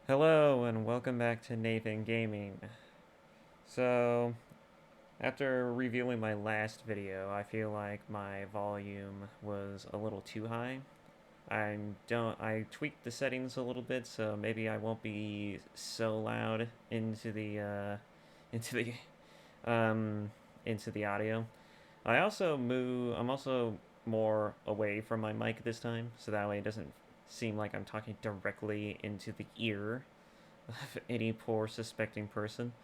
Hello and welcome back to Nathan Gaming. So, after reviewing my last video, I feel like my volume was a little too high. I tweaked the settings a little bit, so maybe I won't be so loud into the um into the audio. I'm also more away from my mic this time, so that way it doesn't seem like I'm talking directly into the ear of any poor suspecting person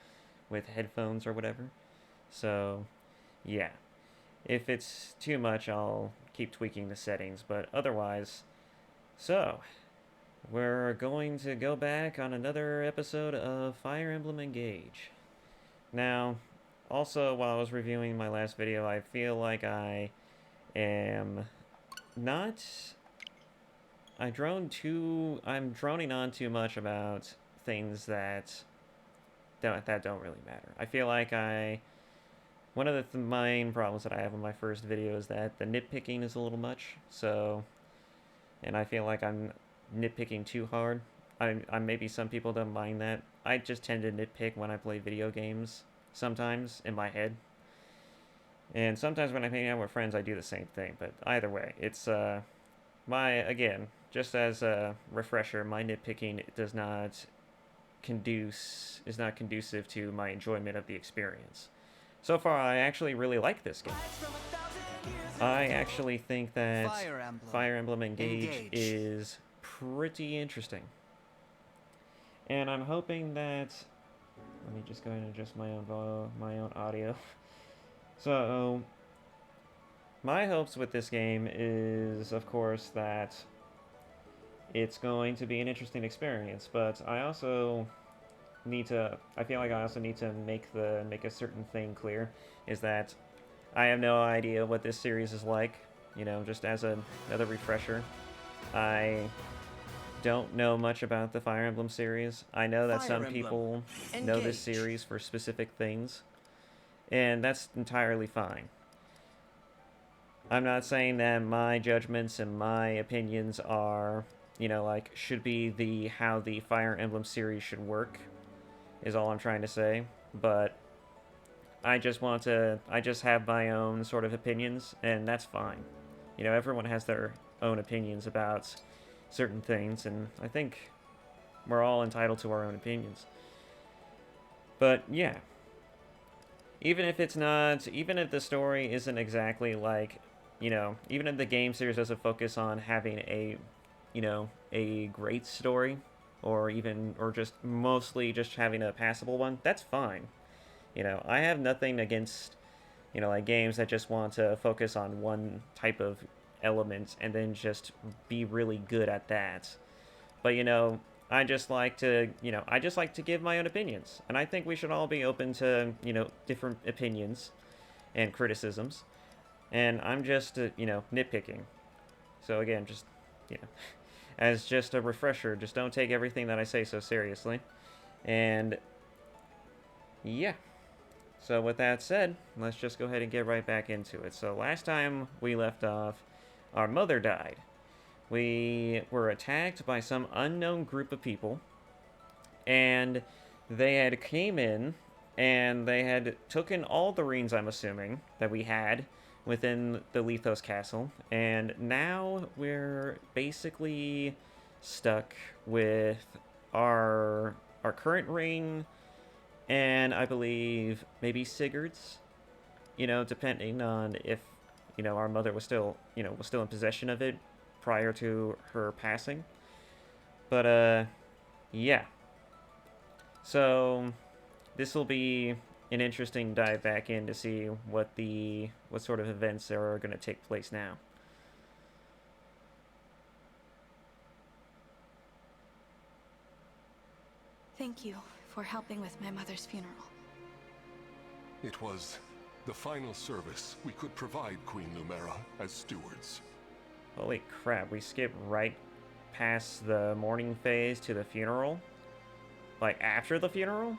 with headphones or whatever. So, yeah. If it's too much, I'll keep tweaking the settings, but otherwise, so we're going to go back on another episode of Fire Emblem Engage. Now, also, while I was reviewing my last video, I feel like I am not. I'm droning on too much about things that don't really matter. I feel like one of the main problems that I have in my first video is that the nitpicking is a little much. So, and I feel like I'm nitpicking too hard. Maybe some people don't mind that. I just tend to nitpick when I play video games. Sometimes in my head, and sometimes when I'm hanging out with friends, I do the same thing. But either way, it's my again, just as a refresher, my nitpicking does not is not conducive to my enjoyment of the experience. So far, I actually really like this game. I actually think that Fire Emblem Engage is pretty interesting. And I'm hoping that... Let me just go ahead and adjust my own audio. So, my hopes with this game is, of course, that it's going to be an interesting experience, but I feel like I also need to make a certain thing clear, is that I have no idea what this series is like. Just as another refresher, I don't know much about the Fire Emblem series. I know that some people know this series for specific things, and that's entirely fine. I'm not saying that my judgments and my opinions are, should be how the Fire Emblem series should work, is all I'm trying to say. But I just have my own sort of opinions, and that's fine. Everyone has their own opinions about certain things, and I think we're all entitled to our own opinions. But yeah, even if the story isn't exactly like, even if the game series doesn't focus on having a great story, or just mostly just having a passable one, that's fine. I have nothing against, like games that just want to focus on one type of element and then just be really good at that. But I just like to give my own opinions, and I think we should all be open to different opinions and criticisms. And I'm just nitpicking. So again, just you know, as just a refresher, just don't take everything that I say so seriously. And yeah. So with that said, let's just go ahead and get right back into it. So last time we left off, our mother died. We were attacked by some unknown group of people, and they had came in and they had taken all the rings, I'm assuming, that we had within the Lethos castle, and now we're basically stuck with our current ring, and I believe maybe Sigurd's, depending on if our mother was still in possession of it prior to her passing. But yeah. So this will be an interesting dive back in to see what sort of events are going to take place now. Thank you for helping with my mother's funeral. It was the final service we could provide Queen Lumera as stewards. Holy crap, we skipped right past the mourning phase to the funeral? Like, after the funeral?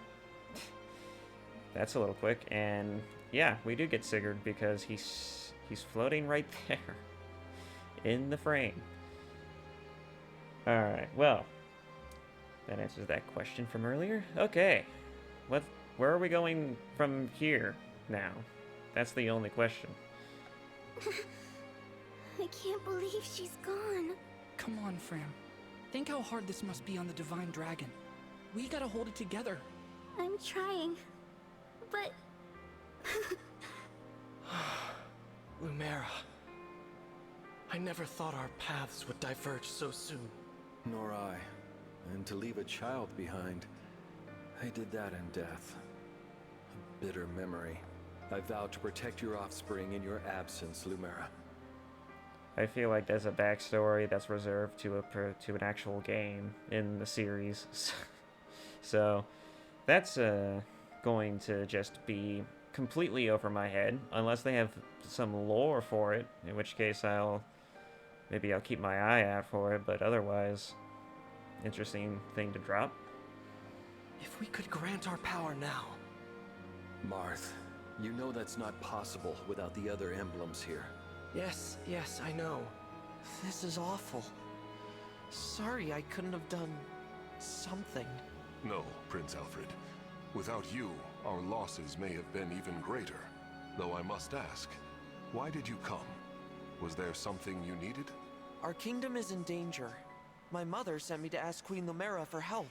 That's a little quick, and yeah, we do get Sigurd because he's floating right there in the frame. Alright, well, That answers that question from earlier. Okay. Where are we going from here now? That's the only question. I can't believe she's gone. Come on, Fram. Think how hard this must be on the Divine Dragon. We gotta hold it together. I'm trying, but... Lumera. I never thought our paths would diverge so soon. Nor I. And to leave a child behind, I did that in death. A bitter memory. I vowed to protect your offspring in your absence, Lumera. I feel like there's a backstory that's reserved to an actual game in the series. So that's going to just be completely over my head, unless they have some lore for it, in which case maybe I'll keep my eye out for it, but otherwise, interesting thing to drop. If we could grant our power now. Marth, you know that's not possible without the other emblems here. Yes, I know. This is awful. Sorry I couldn't have done something. No, Prince Alfred. Without you, our losses may have been even greater. Though I must ask, why did you come? Was there something you needed? Our kingdom is in danger. My mother sent me to ask Queen Lumera for help.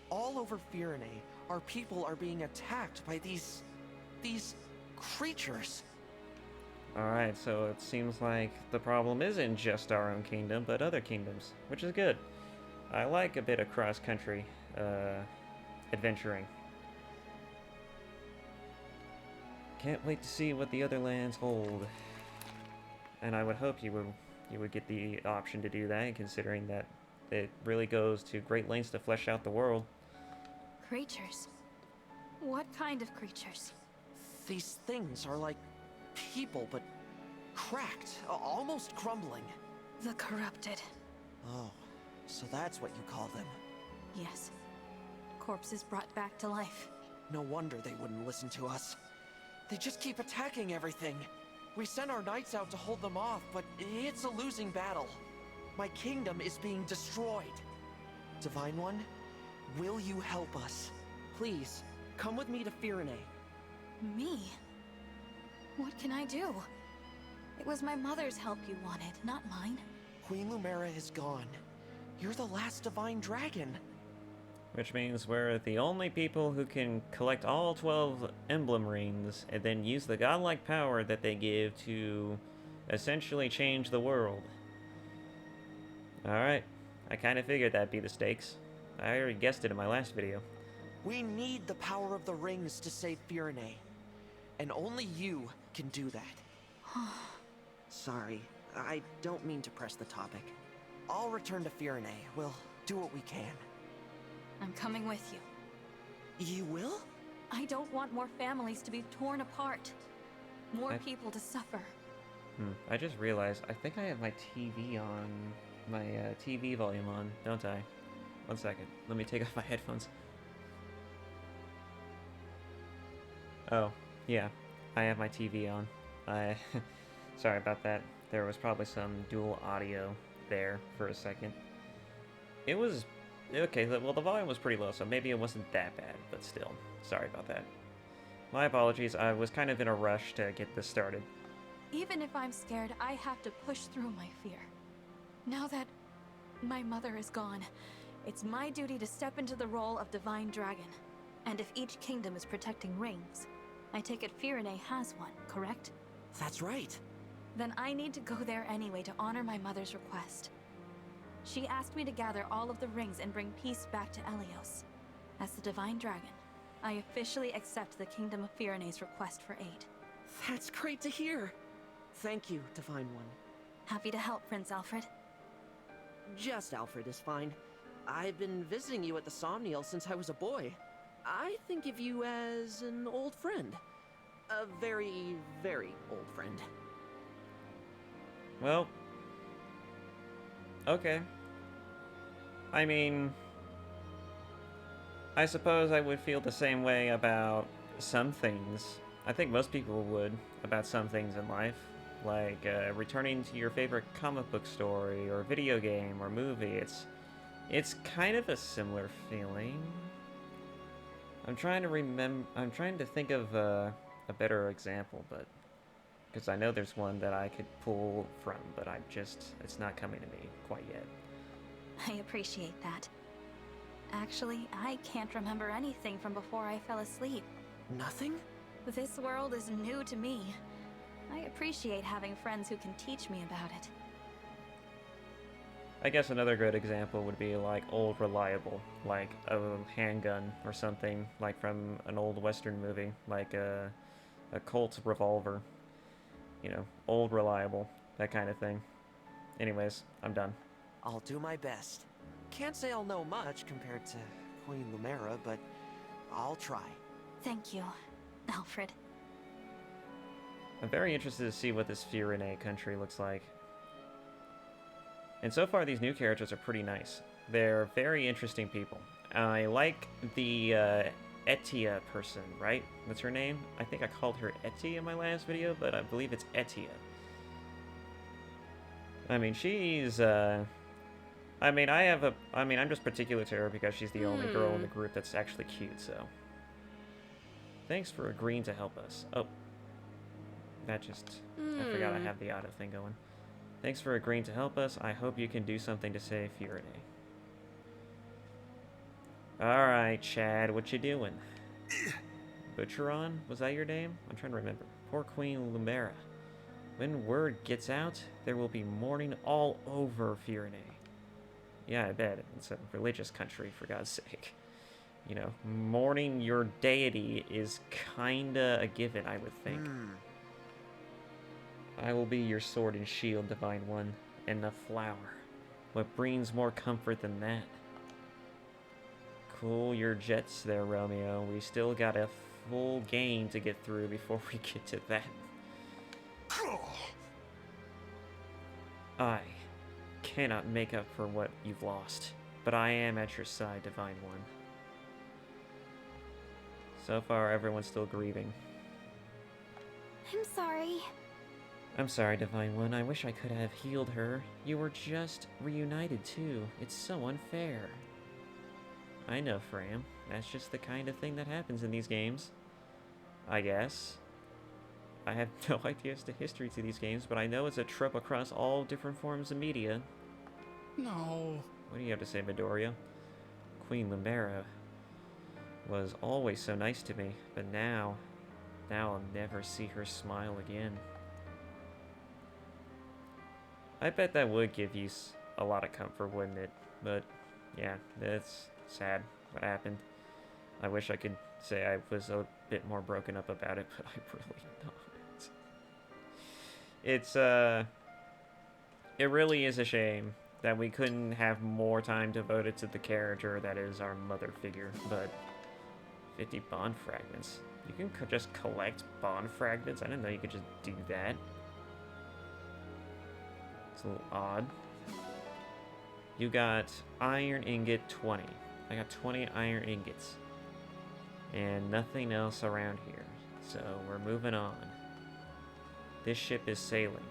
All over Firene, our people are being attacked by these creatures. Alright, so it seems like the problem isn't just our own kingdom, but other kingdoms, which is good. I like a bit of cross-country adventuring. Can't wait to see what the other lands hold. And I would hope you would get the option to do that, considering that it really goes to great lengths to flesh out the world. Creatures? What kind of creatures? These things are like people, but cracked, almost crumbling. The corrupted. Oh, so that's what you call them. Yes. Corpses brought back to life. No wonder they wouldn't listen to us. They just keep attacking everything. We sent our knights out to hold them off, but it's a losing battle. My kingdom is being destroyed. Divine One, will you help us? Please, come with me to Firene. Me? What can I do? It was my mother's help you wanted, not mine. Queen Lumera is gone. You're the last Divine Dragon. Which means we're the only people who can collect all 12 emblem rings and then use the godlike power that they give to essentially change the world. Alright, I kind of figured that'd be the stakes. I already guessed it in my last video. We need the power of the rings to save Firene. And only you can do that. Sorry, I don't mean to press the topic. I'll return to Firene. We'll do what we can. I'm coming with you. You will? I don't want more families to be torn apart. More people to suffer. I just realized, I think I have my TV on, my TV volume on, don't I? One second, let me take off my headphones. Oh, yeah, I have my TV on. Sorry about that. There was probably some dual audio there for a second. It was, okay, well the volume was pretty low, so maybe it wasn't that bad, but still, sorry about that. My apologies, I was kind of in a rush to get this started. Even if I'm scared, I have to push through my fear. Now that my mother is gone, it's my duty to step into the role of Divine Dragon. And if each kingdom is protecting rings, I take it Firene has one, correct? That's right. Then I need to go there anyway to honor my mother's request. She asked me to gather all of the rings and bring peace back to Elios. As the Divine Dragon, I officially accept the Kingdom of Firene's request for aid. That's great to hear. Thank you, Divine One. Happy to help, Prince Alfred. Just Alfred is fine. I've been visiting you at the Somniel since I was a boy. I think of you as an old friend. A very, very old friend. Well, okay. I mean, I suppose I would feel the same way about some things. I think most people would about some things in life. Like returning to your favorite comic book story or video game or movie. It's kind of a similar feeling. I'm trying to think of a better example, but because I know there's one that I could pull from, but it's not coming to me quite yet. I appreciate that. Actually, I can't remember anything from before I fell asleep. Nothing? This world is new to me. I appreciate having friends who can teach me about it. I guess another good example would be like Old Reliable, like a handgun or something, like from an old Western movie, like a Colt revolver. You know, Old Reliable, that kind of thing. Anyways, I'm done. I'll do my best. Can't say I'll know much compared to Queen Lumera, but I'll try. Thank you, Alfred. I'm very interested to see what this Firene country looks like. And so far, these new characters are pretty nice. They're very interesting people. I like the Etia person, right? What's her name? I think I called her Eti in my last video, but I believe it's Etia. I mean, she's, I'm just particular to her because she's the only girl in the group that's actually cute, so. Thanks for agreeing to help us. Oh. I forgot I have the auto thing going. Thanks for agreeing to help us. I hope you can do something to save Firene. Alright, Chad, what you doing? Butcheron? Was that your name? I'm trying to remember. Poor Queen Lumera. When word gets out, there will be mourning all over Firene. Yeah, I bet. It's a religious country, for God's sake. You know, mourning your deity is kinda a given, I would think. I will be your sword and shield, Divine One, and a flower. What brings more comfort than that? Cool your jets there, Romeo. We still got a full game to get through before we get to that. I cannot make up for what you've lost, but I am at your side, Divine One. So far, everyone's still grieving. I'm sorry. I'm sorry, Divine One. I wish I could have healed her. You were just reunited, too. It's so unfair. I know, Fram. That's just the kind of thing that happens in these games. I guess. I have no idea as to history to these games, but I know it's a trope across all different forms of media. No. What do you have to say, Midoriya? Queen Lumera was always so nice to me, but now I'll never see her smile again. I bet that would give you a lot of comfort, wouldn't it? But, yeah, that's sad what happened. I wish I could say I was a bit more broken up about it, but I really not. It really is a shame that we couldn't have more time devoted to the character that is our mother figure, but 50 bond fragments. You can just collect bond fragments? I didn't know you could just do that. It's a little odd. You got iron ingot 20. I got 20 iron ingots. And nothing else around here. So we're moving on. This ship is sailing.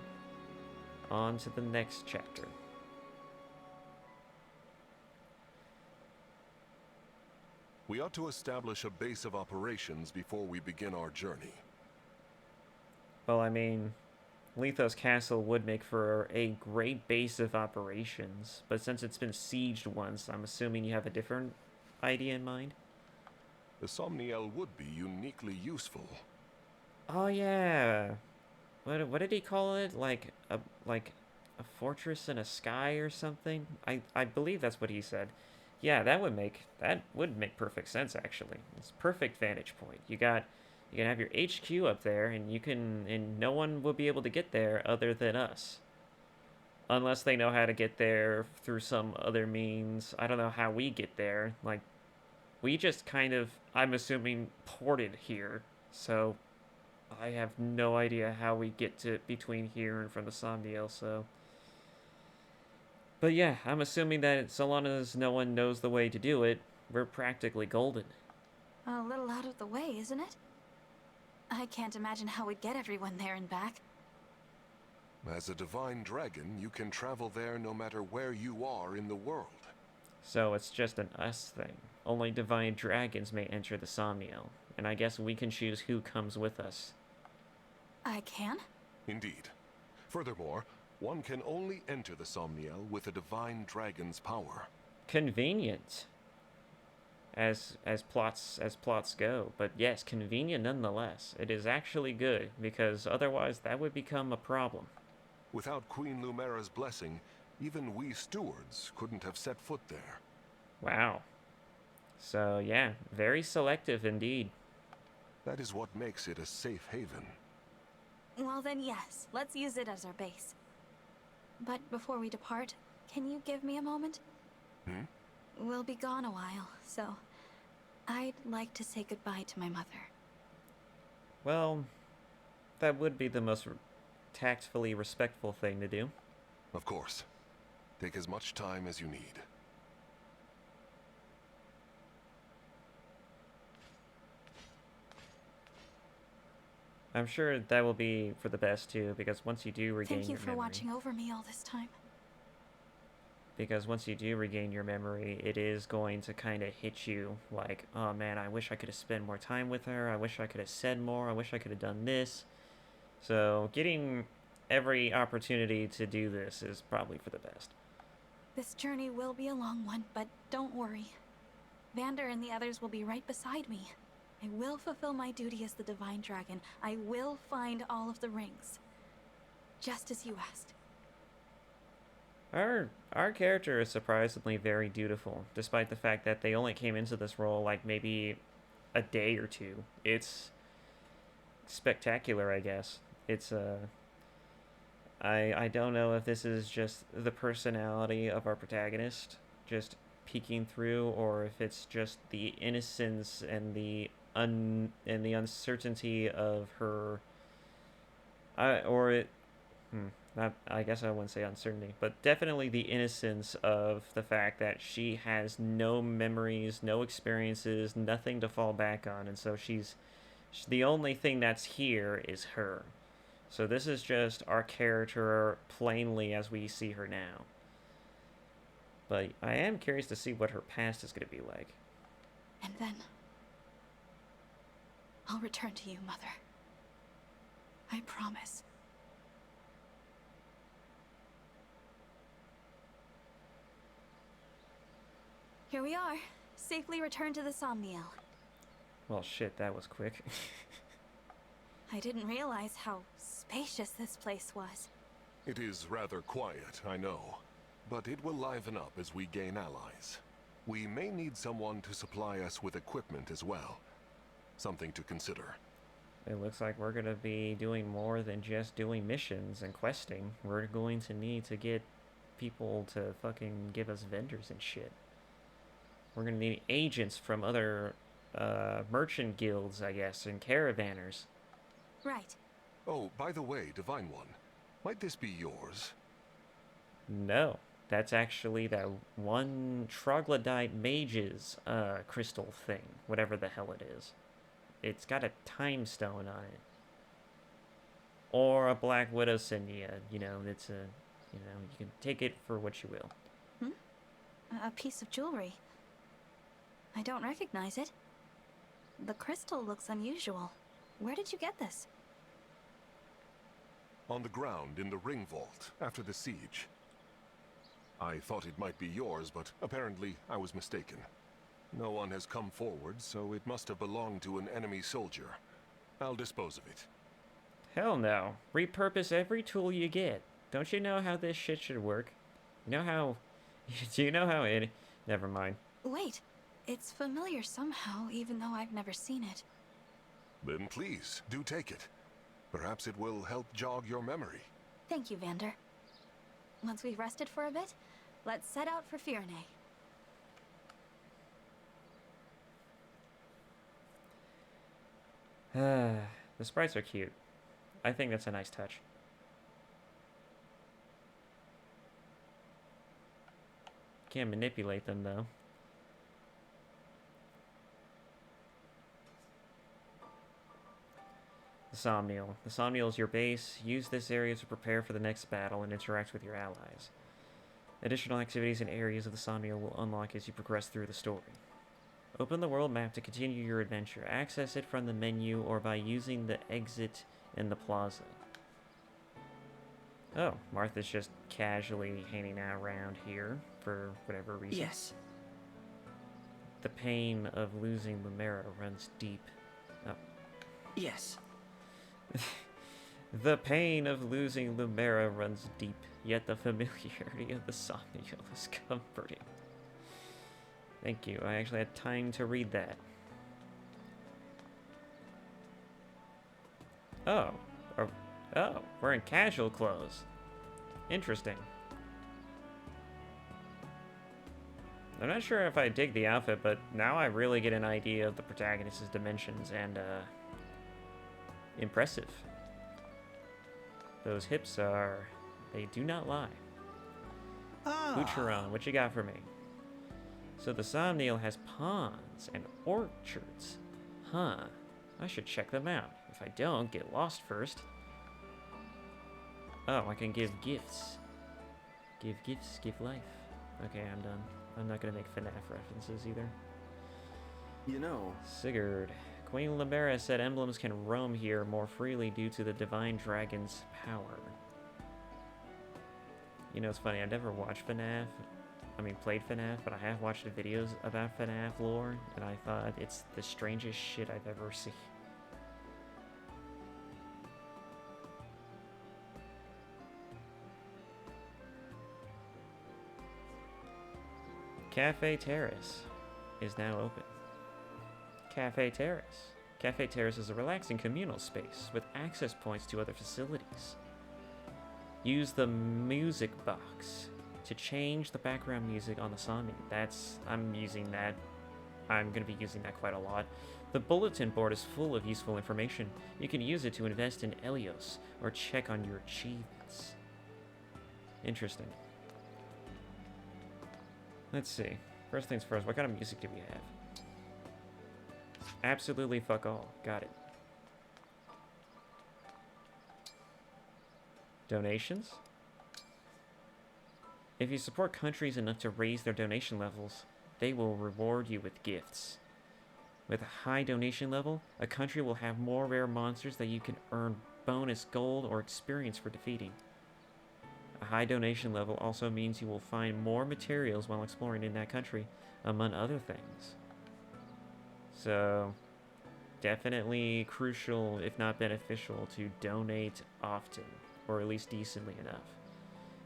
On to the next chapter. We ought to establish a base of operations before we begin our journey. Well, I mean, Lethos Castle would make for a great base of operations, but since it's been sieged once, I'm assuming you have a different idea in mind? The Somniel would be uniquely useful. Oh yeah. What did he call it? Like a fortress in a sky or something? I believe that's what he said. Yeah, that would make perfect sense actually. It's perfect vantage point. You can have your HQ up there, and no one will be able to get there other than us. Unless they know how to get there through some other means. I don't know how we get there. Like, we just kind of, I'm assuming, ported here. So, I have no idea how we get to between here and from the Somniel, so. But yeah, I'm assuming that so long as no one knows the way to do it, we're practically golden. A little out of the way, isn't it? I can't imagine how we'd get everyone there and back. As a divine dragon, you can travel there no matter where you are in the world. So it's just an us thing. Only divine dragons may enter the Somniel, and I guess we can choose who comes with us. I can? Indeed. Furthermore, one can only enter the Somniel with a divine dragon's power. Convenient. As plots go, but yes, convenient nonetheless. It is actually good, because otherwise that would become a problem. Without Queen Lumera's blessing, even we stewards couldn't have set foot there. Wow. So yeah, very selective indeed. That is what makes it a safe haven. Well then yes, let's use it as our base. But before we depart, can you give me a moment? We'll be gone a while, so I'd like to say goodbye to my mother. Well, that would be the most tactfully respectful thing to do. Of course. Take as much time as you need. I'm sure that will be for the best too, because once you do regain Thank you your for memory, watching over me all this time. because once you do regain your memory, it is going to kind of hit you like, oh man, I wish I could have spent more time with her. I wish I could have said more. I wish I could have done this. So getting every opportunity to do this is probably for the best. This journey will be a long one, but don't worry. Vander and the others will be right beside me. I will fulfill my duty as the Divine Dragon. I will find all of the rings. Just as you asked. Our character is surprisingly very dutiful, despite the fact that they only came into this role like maybe a day or two. It's spectacular, I guess. It's I don't know if this is just the personality of our protagonist just peeking through, or if it's just the innocence and the uncertainty of her. I guess I wouldn't say uncertainty, but definitely the innocence of the fact that she has no memories, no experiences, nothing to fall back on, and so the only thing that's here is her. So this is just our character plainly as we see her now. But I am curious to see what her past is going to be like. And then I'll return to you, Mother. I promise. Here we are, safely returned to the Somniel. Well, shit, that was quick. I didn't realize how spacious this place was. It is rather quiet, I know, but it will liven up as we gain allies. We may need someone to supply us with equipment as well. Something to consider. It looks like we're going to be doing more than just doing missions and questing. We're going to need to get people to fucking give us vendors and shit. We're going to need agents from other merchant guilds, I guess, and caravanners. Right. Oh, by the way, Divine One, might this be yours? No, that's actually that one troglodyte mage's crystal thing, whatever the hell it is. It's got a time stone on it. Or a Black Widow Syndia, you know, it's a, you know, you can take it for what you will. A piece of jewelry. I don't recognize it. The crystal looks unusual. Where did you get this? On the ground in the ring vault after the siege. I thought it might be yours, but apparently I was mistaken. No one has come forward, so it must have belonged to an enemy soldier. I'll dispose of it. Hell no. Repurpose every tool you get. Don't you know how this shit should work? You know how... Do you know how it... Never mind. Wait, it's familiar somehow, even though I've never seen it. Then please, do take it. Perhaps it will help jog your memory. Thank you, Vander. Once we've rested for a bit, let's set out for Firene. The sprites are cute. I think that's a nice touch. Can't manipulate them, though. The Somniel. The Somniel is your base. Use this area to prepare for the next battle and interact with your allies. Additional activities and areas of the Somniel will unlock as you progress through the story. Open the world map to continue your adventure. Access it from the menu or by using the exit in the plaza. Oh, Martha's just casually hanging out around here for whatever reason. Yes. The pain of losing Lumera runs deep. Oh. Yes. The pain of losing Lumera runs deep, yet the familiarity of the Somniel is comforting. Thank you. I actually had time to read that. Oh. Oh, we're in casual clothes. Interesting. I'm not sure if I dig the outfit, but now I really get an idea of the protagonist's dimensions, and, impressive. Those hips are... they do not lie. Bucheron, what you got for me? So the Somniel has ponds and orchards. Huh. I should check them out. If I don't, get lost first. Oh, I can give gifts. Give gifts, give life. Okay, I'm done. I'm not gonna make FNAF references either. You know, Sigurd. Queen Lumera said emblems can roam here more freely due to the divine dragon's power. You know, it's funny, I never watched FNAF. I mean, played FNAF, but I have watched the videos about FNAF lore, and I thought it's the strangest shit I've ever seen. Cafe Terrace is now open. Cafe Terrace. Cafe Terrace is a relaxing communal space with access points to other facilities. Use the music box to change the background music on the Somniel. I'm using that. I'm going to be using that quite a lot. The bulletin board is full of useful information. You can use it to invest in Elios or check on your achievements. Interesting. Let's see. First things first, what kind of music do we have? Absolutely fuck all. Got it. Donations? If you support countries enough to raise their donation levels, they will reward you with gifts. With a high donation level, a country will have more rare monsters that you can earn bonus gold or experience for defeating. A high donation level also means you will find more materials while exploring in that country, among other things. So, definitely crucial, if not beneficial, to donate often, or at least decently enough.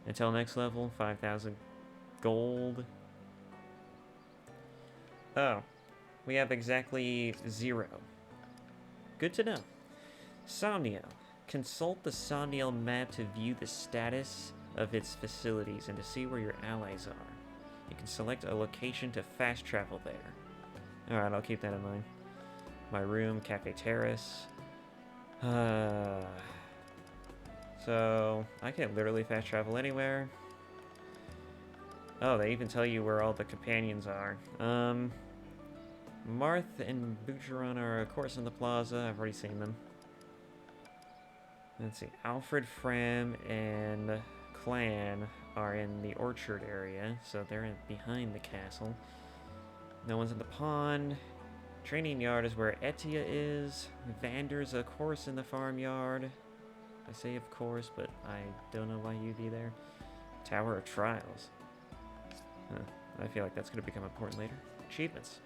Until next level, 5,000 gold. Oh, we have exactly 0. Good to know. Somniel. Consult the Somniel map to view the status of its facilities and to see where your allies are. You can select a location to fast travel there. Alright, I'll keep that in mind. My room, Cafe Terrace. So, I can literally fast travel anywhere. Oh, they even tell you where all the companions are. Marth and Bucheron are, of course, in the plaza. I've already seen them. Let's see. Alfred, Fram, and Clan are in the orchard area, so they're behind the castle. No one's in the pond. Training yard is where Etia is. Vander's, of course, in the farmyard. I say of course, but I don't know why you'd be there. Tower of Trials. Huh. I feel like that's going to become important later. Achievements.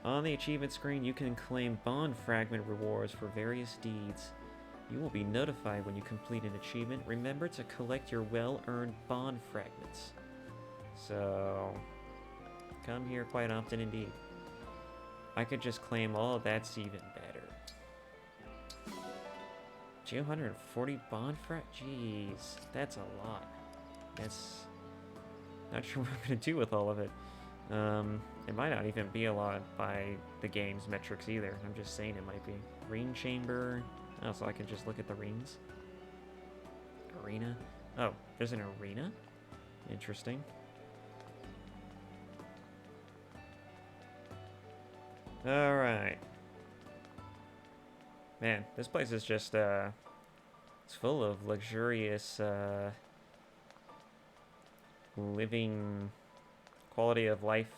On the achievement screen, you can claim bond fragment rewards for various deeds. You will be notified when you complete an achievement. Remember to collect your well-earned bond fragments. So, come here quite often indeed. I could just claim all, that's even better. 240 bond jeez, that's a lot. That's not sure what I'm gonna do with all of it. It might not even be a lot by the game's metrics either. I'm just saying it might be. Ring chamber. Oh, so I can just look at the rings. Arena. Oh, there's an arena? Interesting. Alright. Man, this place is just, it's full of luxurious, living quality of life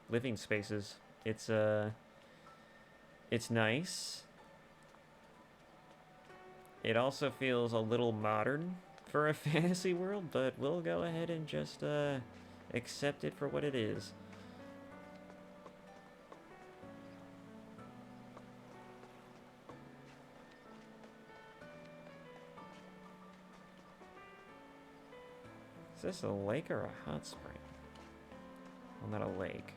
living spaces. It's nice. It also feels a little modern for a fantasy world, but we'll go ahead and just accept it for what it is. Is this a lake or a hot spring? Well, not a lake.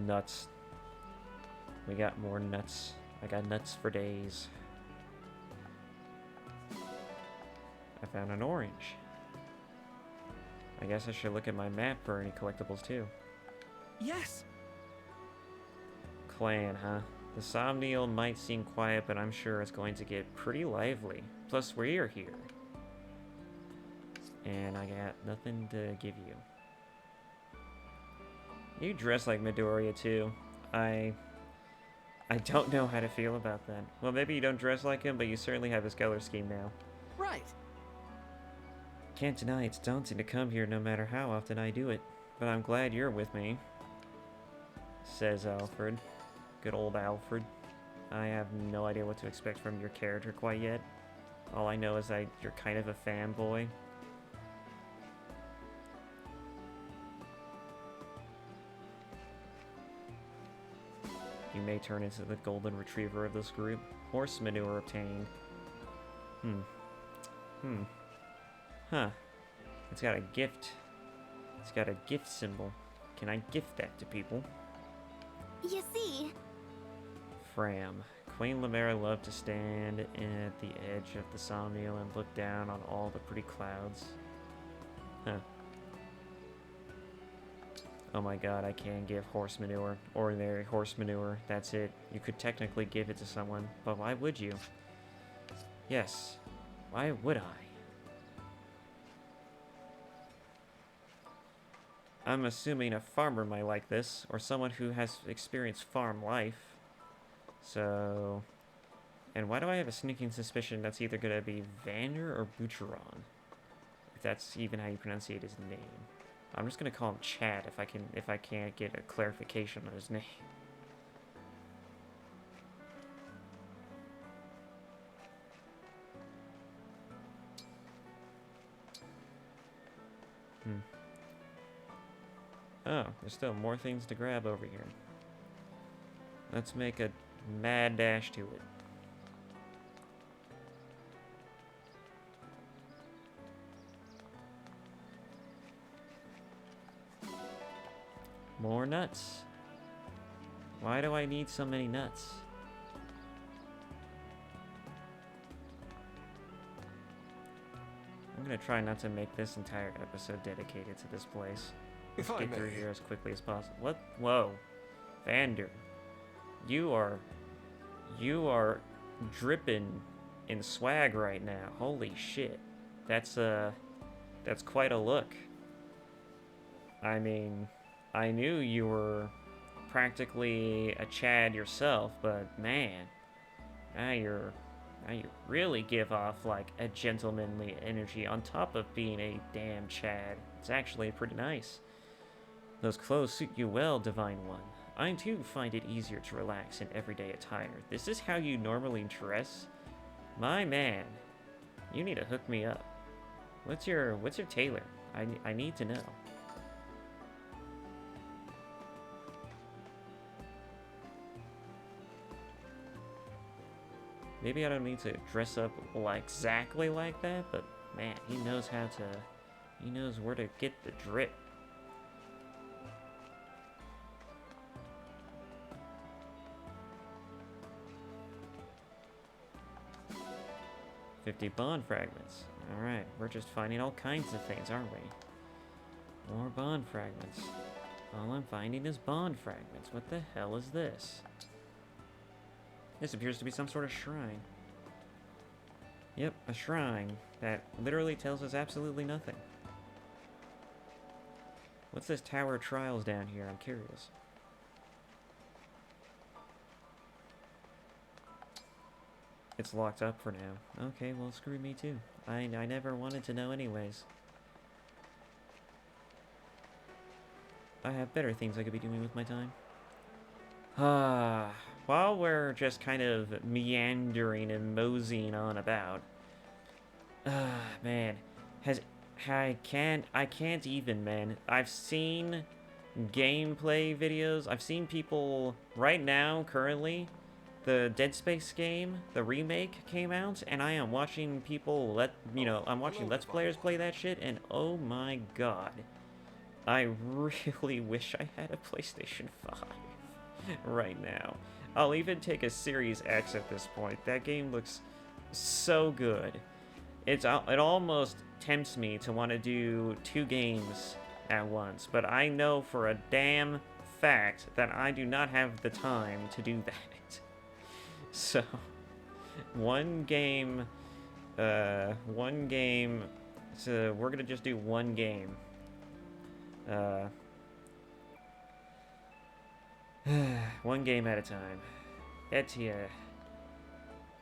Nuts. We got more nuts. I got nuts for days. I found an orange. I guess I should look at my map for any collectibles too. Yes! Clan, huh? The Somnial might seem quiet, but I'm sure it's going to get pretty lively. Plus, we're here. And I got nothing to give you. You dress like Midoriya too. I don't know how to feel about that. Well, maybe you don't dress like him, but you certainly have his color scheme now. Right! Can't deny it's daunting to come here no matter how often I do it. But I'm glad you're with me, says Alfred. Good old Alfred. I have no idea what to expect from your character quite yet. All I know is that you're kind of a fanboy. You may turn into the golden retriever of this group. Horse manure obtained. Huh. It's got a gift. It's got a gift symbol. Can I gift that to people? You see, Fram. Queen Lemera loved to stand at the edge of the Somnial and look down on all the pretty clouds. Huh. Oh my god, I can give horse manure. Ordinary horse manure. That's it. You could technically give it to someone, but why would you? Yes. Why would I? I'm assuming a farmer might like this, or someone who has experienced farm life. So... And why do I have a sneaking suspicion that's either going to be Vander or Boucheron? If that's even how you pronunciate his name. I'm just going to call him Chad if I can't get a clarification on his name. Oh, there's still more things to grab over here. Let's make a mad dash to it. More nuts. Why do I need so many nuts? I'm gonna try not to make this entire episode dedicated to this place. If Let's I get through may. here as quickly as possible. What? Whoa. Vander. You are dripping in swag right now. Holy shit. That's quite a look. I mean, I knew you were practically a Chad yourself, but man, now you really give off like a gentlemanly energy on top of being a damn Chad. It's actually pretty nice. Those clothes suit you well, Divine One. I too find it easier to relax in everyday attire. This is how you normally dress? My man, you need to hook me up. What's your tailor? I need to know. Maybe I don't need to dress up like exactly like that, but man, he knows where to get the drip. $50 bond fragments. Alright, we're just finding all kinds of things, aren't we? More bond fragments. All I'm finding is bond fragments. What the hell is this? This appears to be some sort of shrine. Yep, a shrine that literally tells us absolutely nothing. What's this Tower of Trials down here? I'm curious. It's locked up for now. Okay, well, screw me too. I never wanted to know anyways. I have better things I could be doing with my time. While we're just kind of meandering and moseying on about, man, I can't even, man. I've seen gameplay videos. I've seen people right now, currently, the Dead Space game, the remake came out, and I am watching people I'm watching Let's Players play that shit, and oh my god. I really wish I had a PlayStation 5 right now. I'll even take a Series X at this point. That game looks so good. It almost tempts me to want to do 2 games at once, but I know for a damn fact that I do not have the time to do that. So, one game, so we're gonna just do one game. One game at a time. Etia,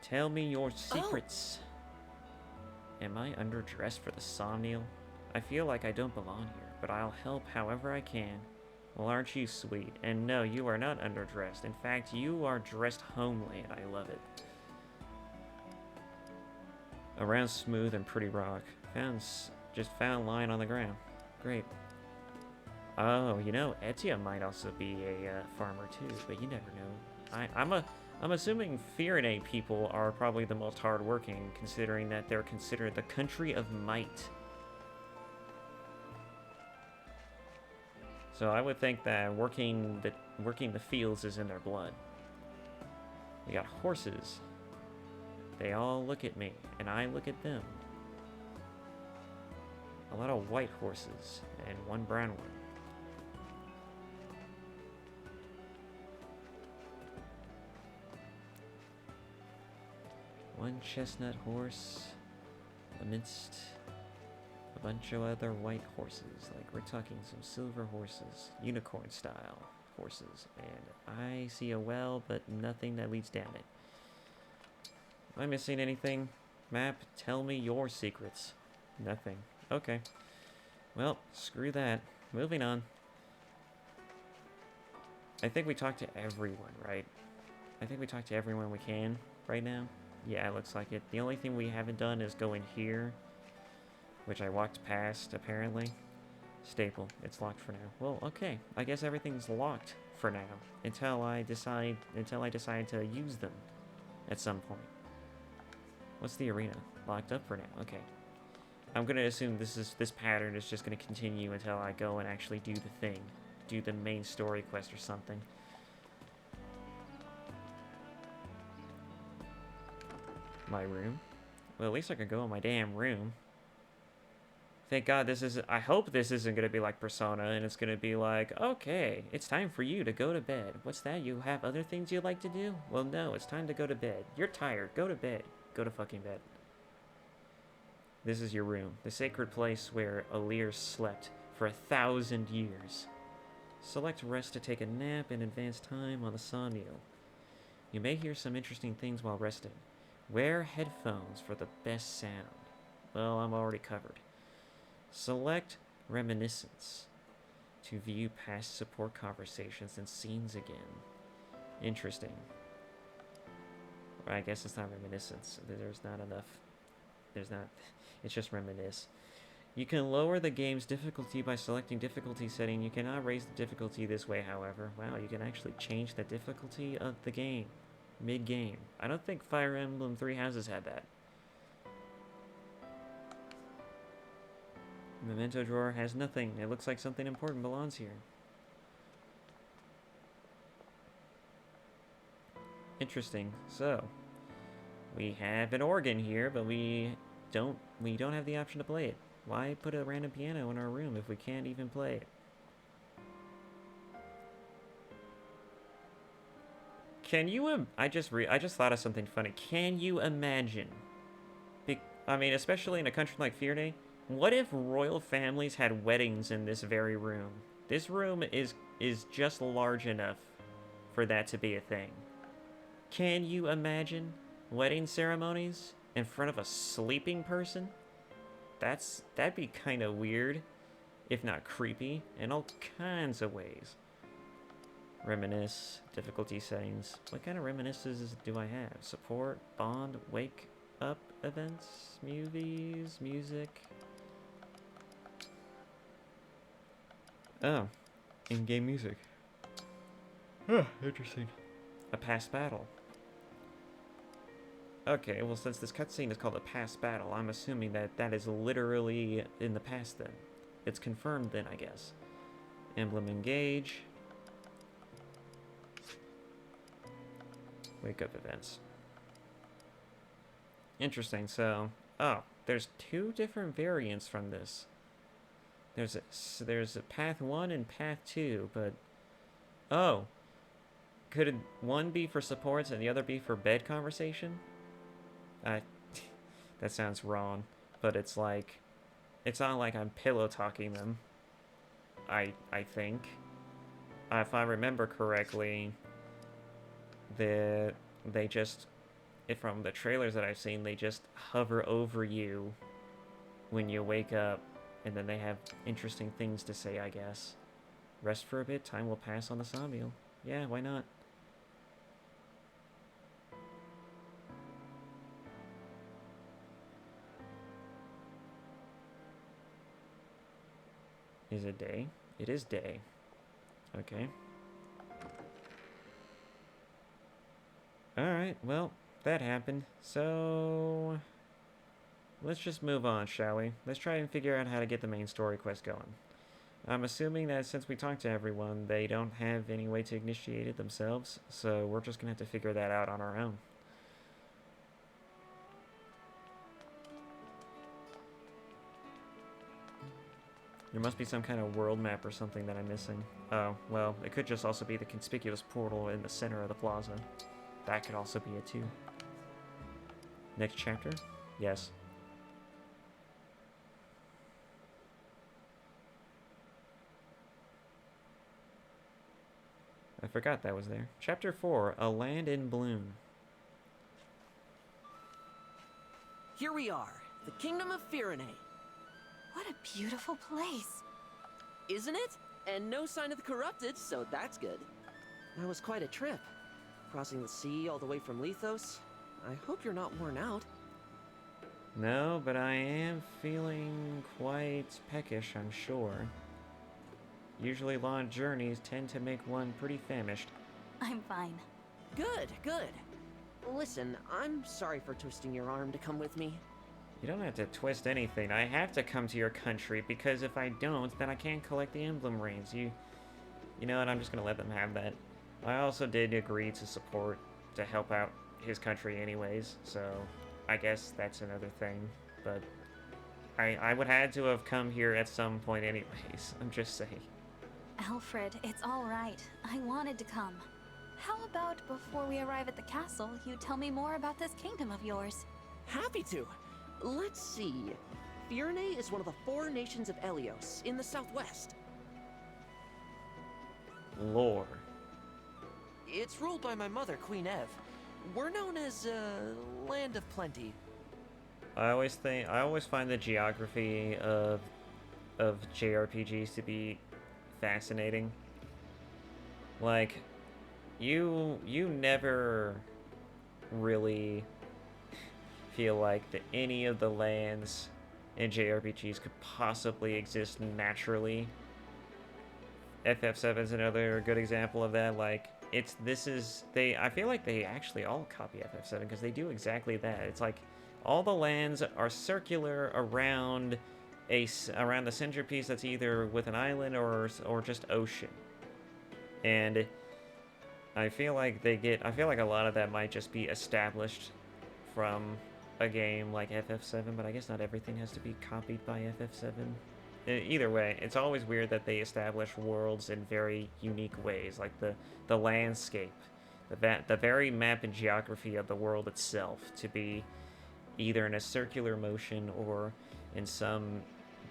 tell me your secrets. Am I underdressed for the somnial? I feel like I don't belong here, but I'll help however I can. Well, aren't you sweet? And no, you are not underdressed. In fact, you are dressed homely, and I love it. Around smooth and pretty rock. Just found lying on the ground. Great. Oh, you know, Etia might also be a farmer too, but you never know. I'm assuming Firene people are probably the most hardworking, considering that they're considered the country of might. So I would think that working the fields is in their blood. We got horses. They all look at me, and I look at them. A lot of white horses, and one brown one. One chestnut horse amidst a bunch of other white horses. Like, we're talking some silver horses, unicorn style horses. And I see a well, but nothing that leads down it. Am I missing anything? Map, tell me your secrets. Nothing. Okay. Well, screw that. Moving on. I think we talked to everyone, right? I think we talked to everyone we can right now. Yeah, it looks like it. The only thing we haven't done is go in here, which I walked past, apparently. Staple. It's locked for now. Well, okay. I guess everything's locked for now until I decide to use them at some point. What's the arena? Locked up for now. Okay. I'm gonna assume this pattern is just gonna continue until I go and actually do the thing. Do the main story quest or something. My room? Well, at least I can go in my damn room. Thank God I hope this isn't gonna be like Persona and it's gonna be like, okay, it's time for you to go to bed. What's that? You have other things you like to do? Well, no, it's time to go to bed. You're tired. Go to bed. Go to fucking bed. This is your room. The sacred place where Alir slept for 1,000 years. Select rest to take a nap and advance time on the somnial. You may hear some interesting things while resting. Wear headphones for the best sound. Well, I'm already covered. Select reminiscence to view past support conversations and scenes again. Interesting. I guess it's not reminiscence. There's not enough. It's just reminisce. You can lower the game's difficulty by selecting difficulty setting. You cannot raise the difficulty this way, however. Wow, you can actually change the difficulty of the game mid-game. I don't think Fire Emblem Three Houses had that. Memento drawer has nothing. It looks like something important belongs here. Interesting. So, we have an organ here, but we don't have the option to play it. Why put a random piano in our room if we can't even play it? Can you I just thought of something funny. Can you imagine? I mean, especially in a country like Firene, what if royal families had weddings in this very room? This room is just large enough for that to be a thing. Can you imagine? wedding ceremonies in front of a sleeping person? That'd be kind of weird, if not creepy, in all kinds of ways. Reminisce, difficulty settings. What kind of reminiscences do I have? Support, bond, wake up events, movies, music. Oh, in-game music. Huh, interesting. A past battle. Okay, well, since this cutscene is called a past battle, I'm assuming that that is literally in the past then. It's confirmed then, I guess. Emblem engage. Wake up events. Interesting, so... Oh, there's two different variants from this. There's a path 1 and path 2, but... Oh! Could one be for supports and the other be for bed conversation? That sounds wrong, but it's like... It's not like I'm pillow talking them. I think. If I remember correctly, they just... From the trailers that I've seen, they just hover over you when you wake up, and then they have interesting things to say, I guess. Rest for a bit, time will pass on the Somniel. Yeah, why not? Is it day? It is day. Okay. Alright, well, that happened. So... let's just move on, shall we? Let's try and figure out how to get the main story quest going. I'm assuming that since we talked to everyone, they don't have any way to initiate it themselves, so we're just gonna have to figure that out on our own. There must be some kind of world map or something that I'm missing. Oh, well, it could just also be the conspicuous portal in the center of the plaza. That could also be it too. Next chapter? Yes. I forgot that was there. Chapter 4, A Land in Bloom. Here we are, the Kingdom of Firene. What a beautiful place. Isn't it? And no sign of the corrupted, so that's good. That was quite a trip. Crossing the sea all the way from Lethos. I hope you're not worn out. No, but I am feeling quite peckish, I'm sure. Usually long journeys tend to make one pretty famished. I'm fine. Good, good. Listen, I'm sorry for twisting your arm to come with me. You don't have to twist anything. I have to come to your country, because if I don't, then I can't collect the emblem rings. You know what, I'm just gonna let them have that. I also did agree to support, to help out his country anyways, so I guess that's another thing. But I would had to have come here at some point anyways, I'm just saying. Alfred, it's all right. I wanted to come. How about before we arrive at the castle, you tell me more about this kingdom of yours? Happy to. Let's see. Firene is one of the 4 nations of Elios in the southwest. Lore. It's ruled by my mother, Queen Ev. We're known as, Land of Plenty. I always find the geography of JRPGs to be fascinating. Like, you never really feel like that any of the lands in JRPGs could possibly exist naturally. FF7 is another good example of that. Like, I feel like they actually all copy FF7 because they do exactly that. It's like all the lands are circular around the centerpiece that's either with an island or just ocean. And I feel like a lot of that might just be established from a game like FF7, but I guess not everything has to be copied by FF7. Either way, it's always weird that they establish worlds in very unique ways, like the landscape, the very map and geography of the world itself to be either in a circular motion or in some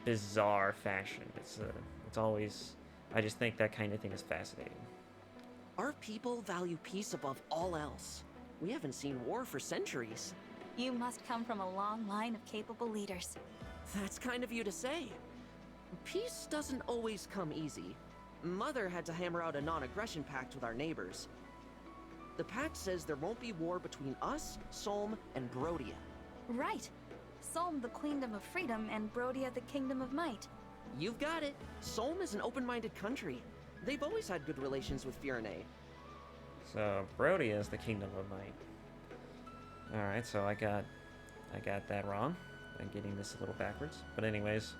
bizarre fashion. It's always, I just think that kind of thing is fascinating. Our people value peace above all else. We haven't seen war for centuries. You must come from a long line of capable leaders. That's kind of you to say. Peace doesn't always come easy. Mother had to hammer out a non-aggression pact with our neighbors. The pact says there won't be war between us, Solm, and Brodia. Right. Solm the Queendom of Freedom and Brodia the Kingdom of Might. You've got it. Solm is an open-minded country. They've always had good relations with Firene. So Brody is the Kingdom of Might. Alright, so I got that wrong. I'm getting this a little backwards. But anyways,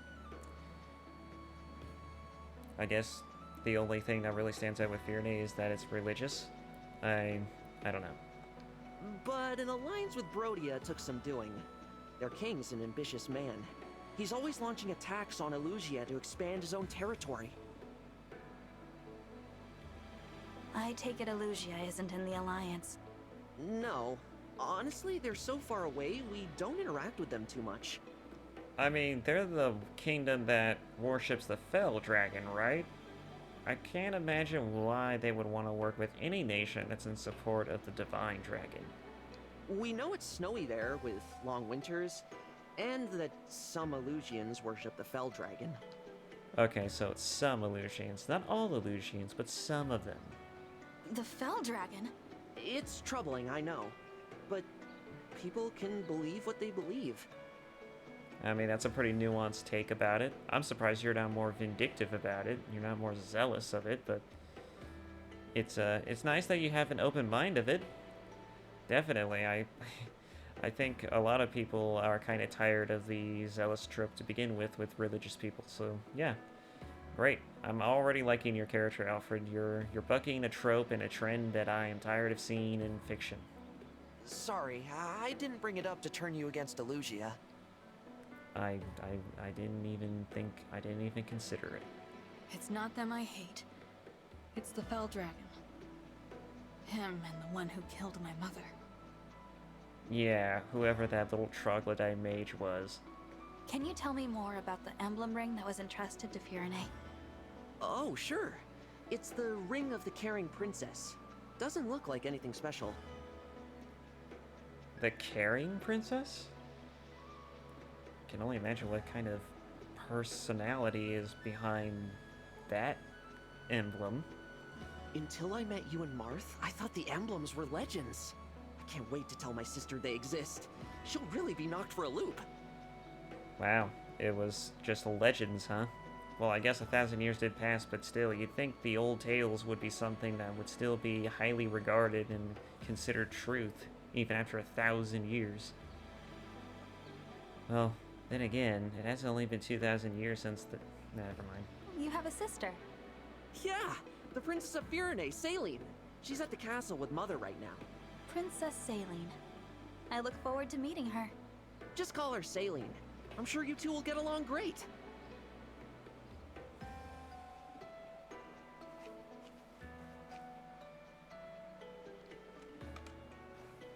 I guess the only thing that really stands out with Firene is that it's religious. I don't know. But an alliance with Brodia took some doing. Their king's an ambitious man. He's always launching attacks on Elusia to expand his own territory. I take it Elusia isn't in the Alliance. No. Honestly, they're so far away, we don't interact with them too much. I mean, they're the kingdom that worships the Fell Dragon, right? I can't imagine why they would want to work with any nation that's in support of the Divine Dragon. We know it's snowy there, with long winters, and that some Elusians worship the Fell Dragon. Okay, so it's some Elusians. Not all Elusians, but some of them. The Fell Dragon? It's troubling, I know. But people can believe what they believe. I mean, that's a pretty nuanced take about it. I'm surprised you're not more vindictive about it. You're not more zealous of it, but it's nice that you have an open mind of it. Definitely, I think a lot of people are kind of tired of the zealous trope to begin with religious people. So yeah, great. I'm already liking your character, Alfred. You're bucking a trope and a trend that I am tired of seeing in fiction. Sorry, I didn't bring it up to turn you against Elusia. I didn't even consider it. It's not them I hate. It's the Fell Dragon. Him and the one who killed my mother. Yeah, whoever that little troglodyte mage was. Can you tell me more about the emblem ring that was entrusted to Firene? Oh, sure. It's the Ring of the Caring Princess. Doesn't look like anything special. The Caring Princess? Can only imagine what kind of personality is behind that emblem. Until I met you and Marth, I thought the emblems were legends. I can't wait to tell my sister they exist. She'll really be knocked for a loop. Wow, it was just legends, huh? Well, I guess 1,000 years did pass, but still, you'd think the old tales would be something that would still be highly regarded and considered truth, even after 1,000 years. Well, then again, it has only been 2,000 years since the... Never mind. You have a sister. Yeah, the Princess of Firene, Saline. She's at the castle with Mother right now. Princess Saline. I look forward to meeting her. Just call her Saline. I'm sure you two will get along great.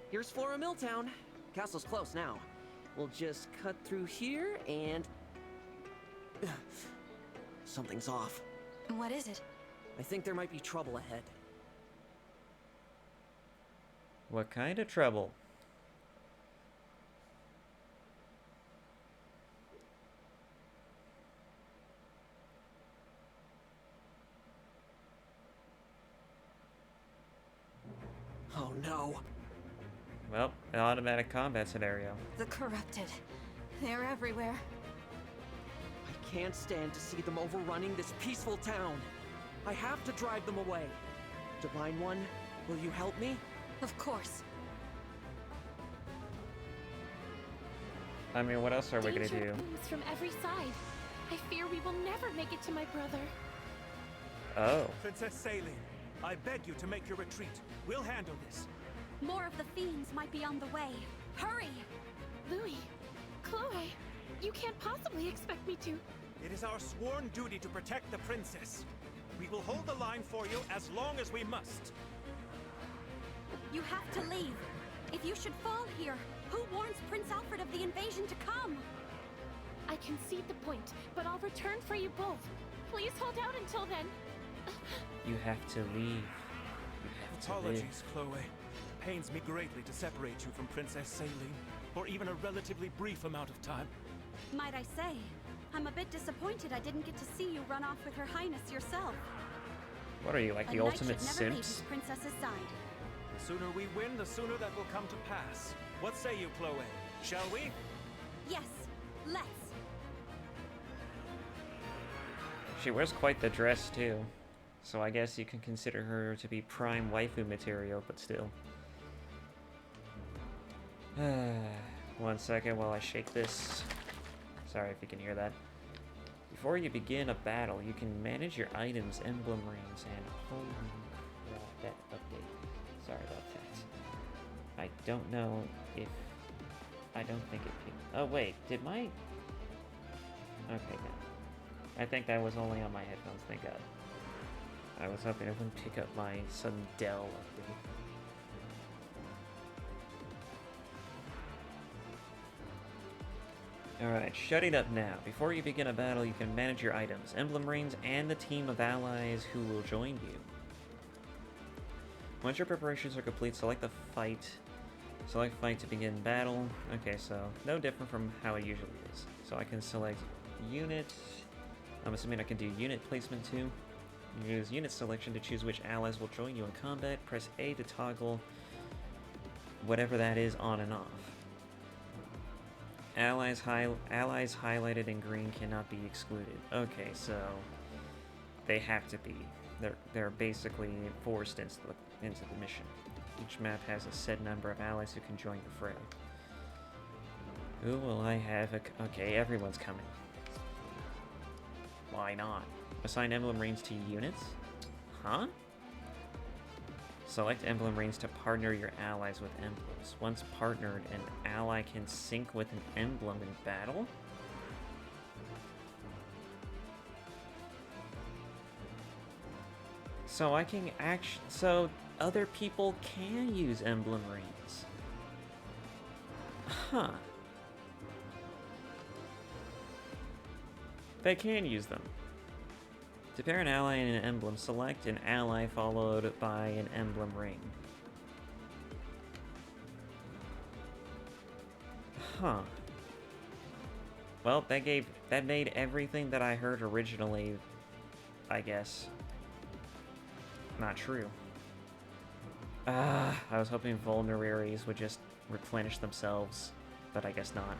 Here's Flora Milltown. Castle's close now. We'll just cut through here and... Something's off. What is it? I think there might be trouble ahead. What kind of trouble? Oh no. Well, an automatic combat scenario. The corrupted. They're everywhere. I can't stand to see them overrunning this peaceful town. I have to drive them away. Divine One, will you help me? Of course. I mean, what else are we gonna Danger do? looms from every side. I fear we will never make it to my brother. Oh. Princess Saline, I beg you to make your retreat. We'll handle this. More of the fiends might be on the way. Hurry! Louis, Chloe, you can't possibly expect me to. It is our sworn duty to protect the princess. We will hold the line for you as long as we must. You have to leave. If you should fall here, who warns Prince Alfred of the invasion to come? I concede the point, but I'll return for you both. Please hold out until then. You have to leave. You have to live. Apologies, Chloe. pains me greatly to separate you from Princess Saline for even a relatively brief amount of time. Might I say, I'm a bit disappointed I didn't get to see you run off with Her Highness yourself. What are you, like the A knight ultimate should never leave his simps? princess's side. The sooner we win, the sooner that will come to pass. What say you, Chloe? Shall we? Yes, let's. She wears quite the dress too, so I guess you can consider her to be prime waifu material, but still. 1 second while I shake this. Sorry if you can hear that. Before you begin a battle, you can manage your items, emblem rings, and holy crap, that update. Sorry about that. I don't know if... I don't think it picked... Oh wait, did my... Okay, no. I think that was only on my headphones, thank God. I was hoping it wouldn't pick up my sudden Dell update. Alright, shutting up now. Before you begin a battle, you can manage your items, emblem rings, and the team of allies who will join you. Once your preparations are complete, select the fight. Select fight to begin battle. Okay, so no different from how it usually is. So I can select unit. I'm assuming I can do unit placement too. Use unit selection to choose which allies will join you in combat. Press A to toggle whatever that is on and off. Allies highlighted in green cannot be excluded. Okay, so they have to be. They're basically forced into the mission. Each map has a set number of allies who can join the fray. Who will I have? Okay, everyone's coming. Why not? Assign emblem rings to units? Huh? Select emblem rings to partner your allies with emblems. Once partnered, an ally can sync with an emblem in battle? So I can so other people can use emblem rings. Huh. They can use them. To pair an ally and an emblem, select an ally followed by an emblem ring. Huh. Well, that made everything that I heard originally, I guess, not true. I was hoping vulneraries would just replenish themselves, but I guess not.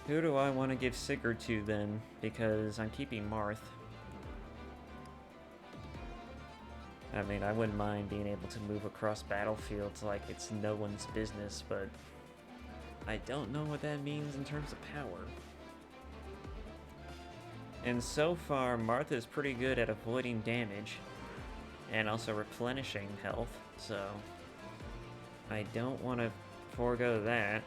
Who do I want to give Sigurd to then? Because I'm keeping Marth. I mean, I wouldn't mind being able to move across battlefields like it's no one's business, but I don't know what that means in terms of power. And so far, Martha is pretty good at avoiding damage and also replenishing health, so I don't want to forego that.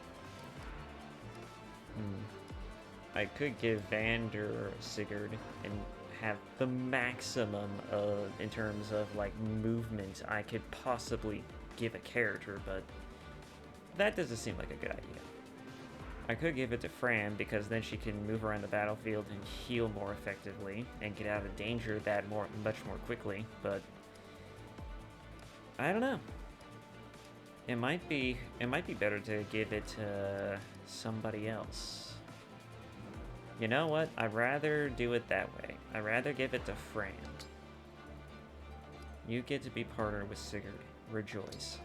I could give Vander Sigurd and have the maximum of, in terms of like movement I could possibly give a character, but that doesn't seem like a good idea. I could give it to Fran because then she can move around the battlefield and heal more effectively and get out of danger much more quickly, but I don't know. It might be better to give it to somebody else. You know what? I'd rather do it that way. I'd rather give it to Fran. You get to be partnered with Sigurd. Rejoice.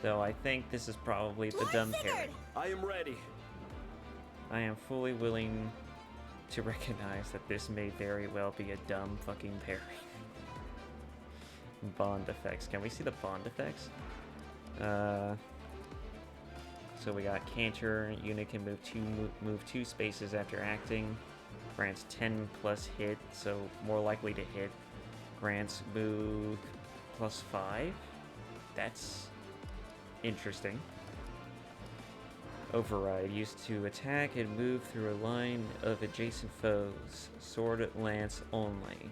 Though I think this is probably the dumb pairing. I am ready. I am fully willing to recognize that this may very well be a dumb fucking pairing. Bond effects. Can we see the bond effects? So we got Cantor. Unit can move two spaces after acting. Grants 10 plus hit, so more likely to hit. Grants move plus 5. That's interesting. Override. Used to attack and move through a line of adjacent foes. Sword lance only.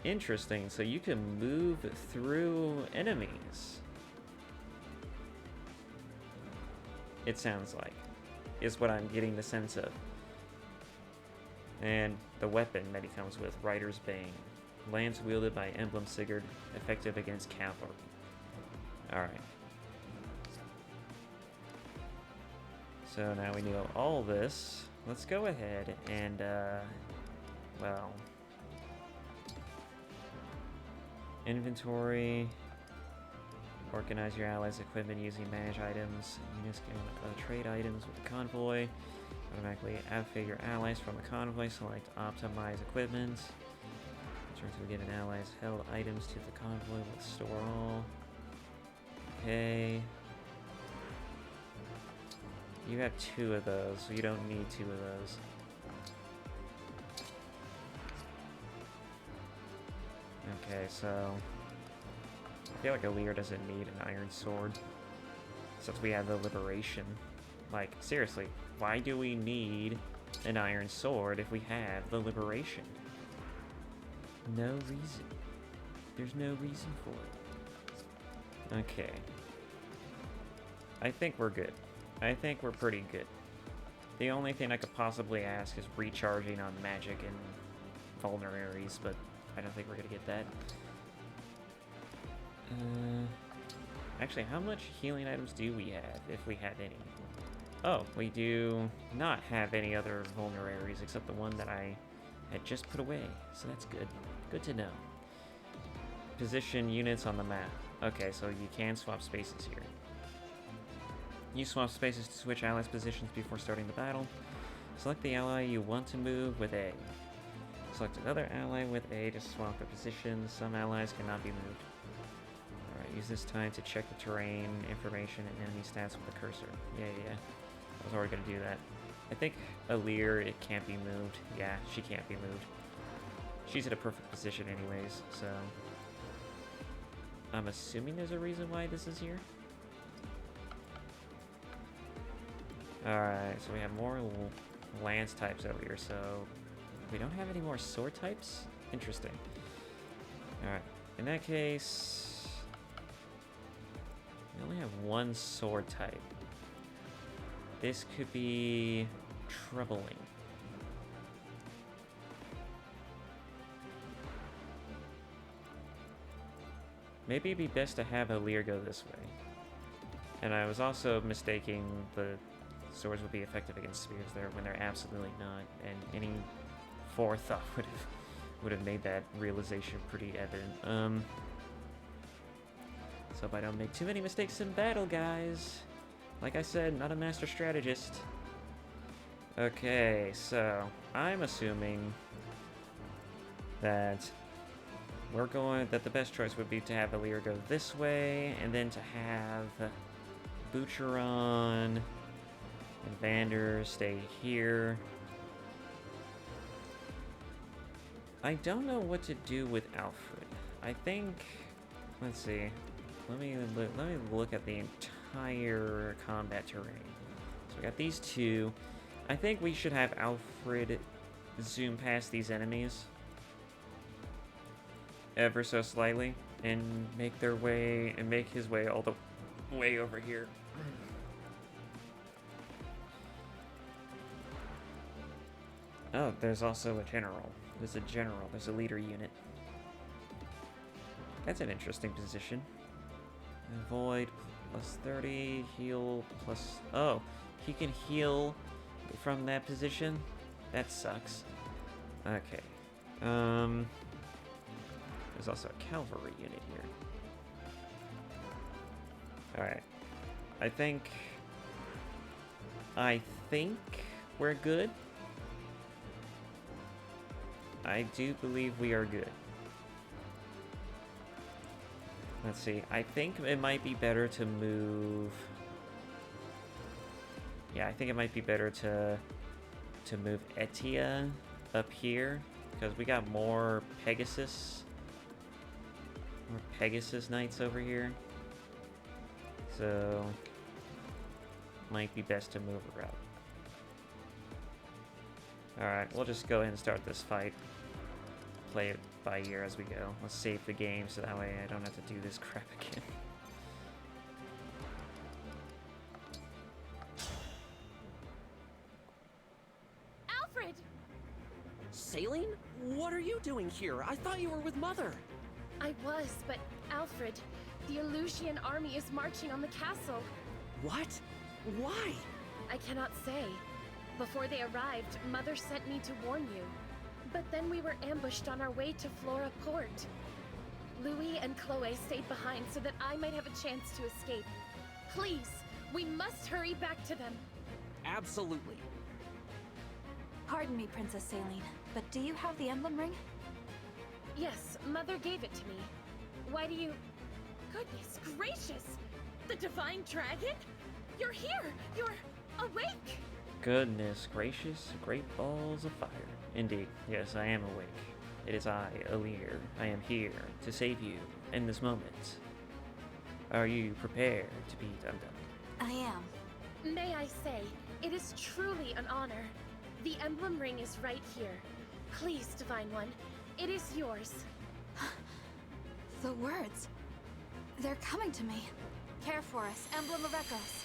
Interesting. So you can move through enemies. It sounds like, is what I'm getting the sense of. And the weapon that he comes with, Rider's Bane. Lance wielded by Emblem Sigurd, effective against cavalry. Alright. So now we know all this. Let's go ahead and, well... Inventory. Organize your allies' equipment using manage items. Units can trade items with the convoy. Automatically outfit your allies from the convoy. Select optimize equipment. Return to give an allies held items to the convoy with store all. Okay. You have 2 of those, so you don't need 2 of those. Okay, so I feel like Alear doesn't need an iron sword since we have the liberation. Like, seriously, why do we need an iron sword if we have the liberation? No reason. There's no reason for it. Okay. I think we're good. I think we're pretty good. The only thing I could possibly ask is recharging on magic and vulneraries, but I don't think we're gonna get that. Actually, how much healing items do we have, if we have any? Oh, we do not have any other vulneraries except the one that I had just put away, so that's good. Good to know. Position units on the map. Okay, so you can swap spaces here. Use swap spaces to switch allies' positions before starting the battle. Select the ally you want to move with A. Select another ally with A to swap their positions. Some allies cannot be moved. Alright, use this time to check the terrain, information, and enemy stats with the cursor. Yeah. I was already gonna do that. I think Alear, it can't be moved. Yeah, she can't be moved. She's in a perfect position anyways, so... I'm assuming there's a reason why this is here. Alright, so we have more lance types over here, so... We don't have any more sword types? Interesting. Alright, in that case... We only have one sword type. This could be troubling. Maybe it'd be best to have Alear go this way. And I was also mistaking the swords would be effective against spears there when they're absolutely not. And any forethought would have made that realization pretty evident. So if I don't make too many mistakes in battle, guys. Like I said, not a master strategist. Okay, so I'm assuming that the best choice would be to have Alear go this way, and then to have Boucheron and Vander stay here. I don't know what to do with Alfred. I think, let's see. Let me look at the entire combat terrain. So we got these 2. I think we should have Alfred zoom past these enemies ever so slightly and make his way all the way over here. Oh, there's also a general. There's a leader unit. That's an interesting position. Avoid plus 30, heal plus... Oh, he can heal from that position? That sucks. Okay. There's also a cavalry unit here. Alright. I think we're good. I do believe we are good. Let's see. I think it might be better to move... Yeah, I think it might be better to move Etia up here, because we got more Pegasus Knights over here. So, might be best to move her out. Alright, we'll just go ahead and start this fight. Play it by ear as we go. Let's save the game so that way I don't have to do this crap again. Alfred! Saline? What are you doing here? I thought you were with Mother. I was, but Alfred, the Elusian army is marching on the castle. What? Why? I cannot say. Before they arrived, Mother sent me to warn you. But then we were ambushed on our way to Flora Port. Louis and Chloe stayed behind so that I might have a chance to escape. Please, we must hurry back to them. Absolutely. Pardon me, Princess Saline, but do you have the emblem ring? Yes, Mother gave it to me. Why do you... Goodness gracious! The Divine Dragon? You're here! You're awake! Goodness gracious, great balls of fire. Indeed, yes, I am awake. It is I, Alir. I am here to save you in this moment. Are you prepared to be undone? I am. May I say, it is truly an honor. The emblem ring is right here. Please, Divine One, it is yours. The words. They're coming to me. Care for us, Emblem of Echoes.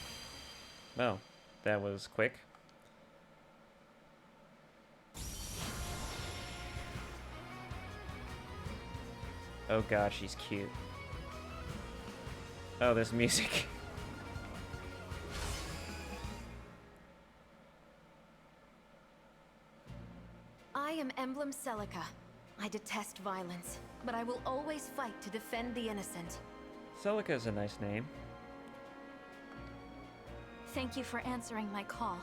Well, that was quick. Oh gosh, she's cute. Oh, this music. I am Emblem Celica. I detest violence, but I will always fight to defend the innocent. Celica is a nice name. Thank you for answering my call.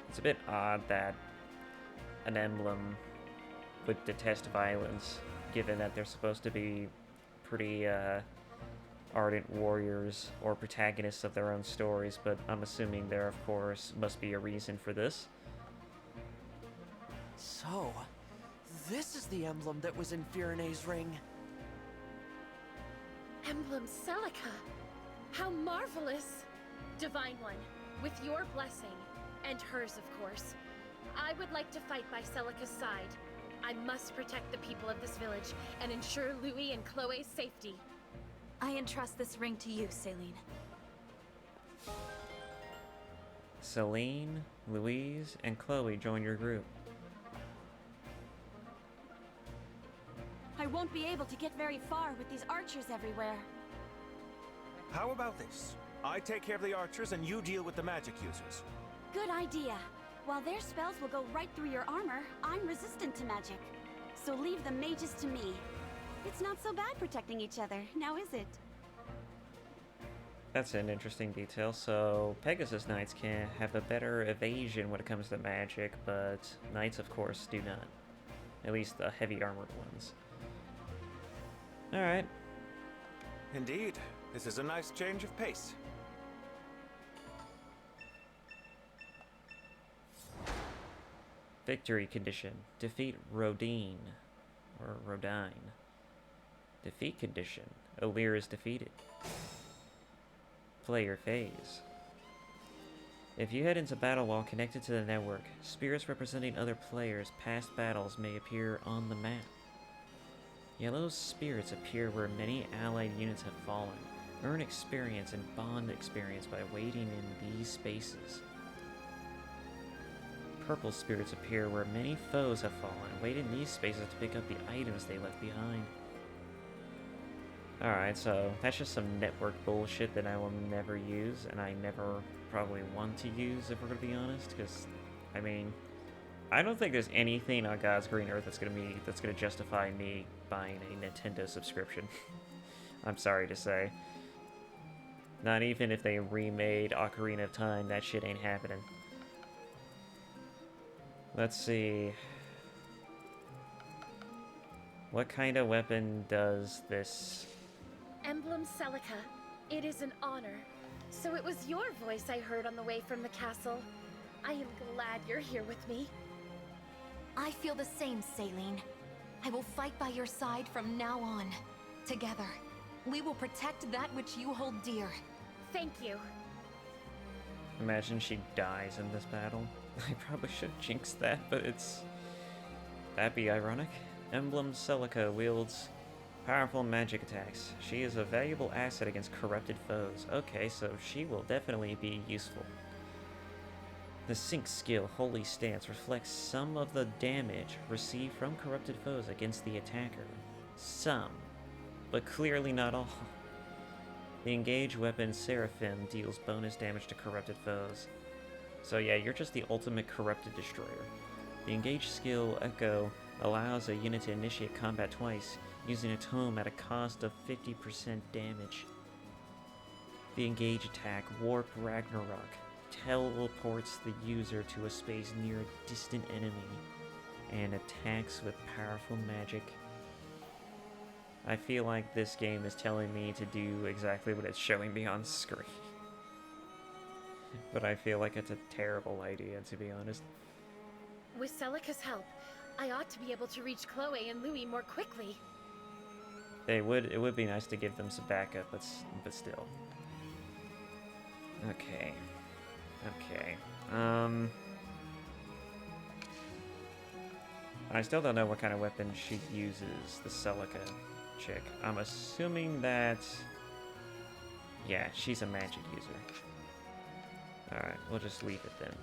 It's a bit odd that an emblem would detest violence, given that they're supposed to be pretty ardent warriors or protagonists of their own stories, but I'm assuming there, of course, must be a reason for this. So, this is the emblem that was in Firene's ring. Emblem Celica! How marvelous! Divine One, with your blessing, and hers of course, I would like to fight by Celica's side. I must protect the people of this village and ensure Louis and Chloe's safety. I entrust this ring to you, Saline. Celine, Louise, and Chloe join your group. I won't be able to get very far with these archers everywhere. How about this? I take care of the archers and you deal with the magic users. Good idea. While their spells will go right through your armor, I'm resistant to magic. So leave the mages to me. It's not so bad protecting each other, now is it? That's an interesting detail. So Pegasus Knights can have a better evasion when it comes to magic, but Knights, of course, do not. At least the heavy armored ones. Alright. Indeed, this is a nice change of pace. Victory condition. Defeat Rodine. Or Rodine. Defeat condition. Alir is defeated. Player phase. If you head into battle while connected to the network, spirits representing other players' past battles may appear on the map. Yellow spirits appear where many allied units have fallen. Earn experience and bond experience by waiting in these spaces. Purple spirits appear where many foes have fallen. Wait in these spaces to pick up the items they left behind. Alright, so that's just some network bullshit that I will never use, and I never probably want to use, if we're gonna be honest, because, I mean, I don't think there's anything on God's green earth that's gonna justify me buying a Nintendo subscription. I'm sorry to say. Not even if they remade Ocarina of Time, that shit ain't happening. Let's see. What kind of weapon does this... Emblem Celica, it is an honor. So it was your voice I heard on the way from the castle. I am glad you're here with me. I feel the same, Saline. I will fight by your side from now on. Together, we will protect that which you hold dear. Thank you. Imagine she dies in this battle. I probably should have jinxed that, but that'd be ironic. Emblem Celica wields powerful magic attacks. She is a valuable asset against corrupted foes. Okay, so she will definitely be useful. The sync skill Holy Stance reflects some of the damage received from corrupted foes against the attacker. Some, but clearly not all. The engaged weapon Seraphim deals bonus damage to corrupted foes. So yeah, you're just the ultimate corrupted destroyer. The engaged skill Echo allows a unit to initiate combat twice, using a tome at a cost of 50% damage. The engaged attack Warp Ragnarok teleports the user to a space near a distant enemy and attacks with powerful magic. I feel like this game is telling me to do exactly what it's showing me on screen. But I feel like it's a terrible idea, to be honest. With Celica's help, I ought to be able to reach Chloe and Louis more quickly. It would be nice to give them some backup, but still. Okay. I still don't know what kind of weapon she uses, the Celica chick. I'm assuming that... yeah, she's a magic user. Alright, we'll just leave it then.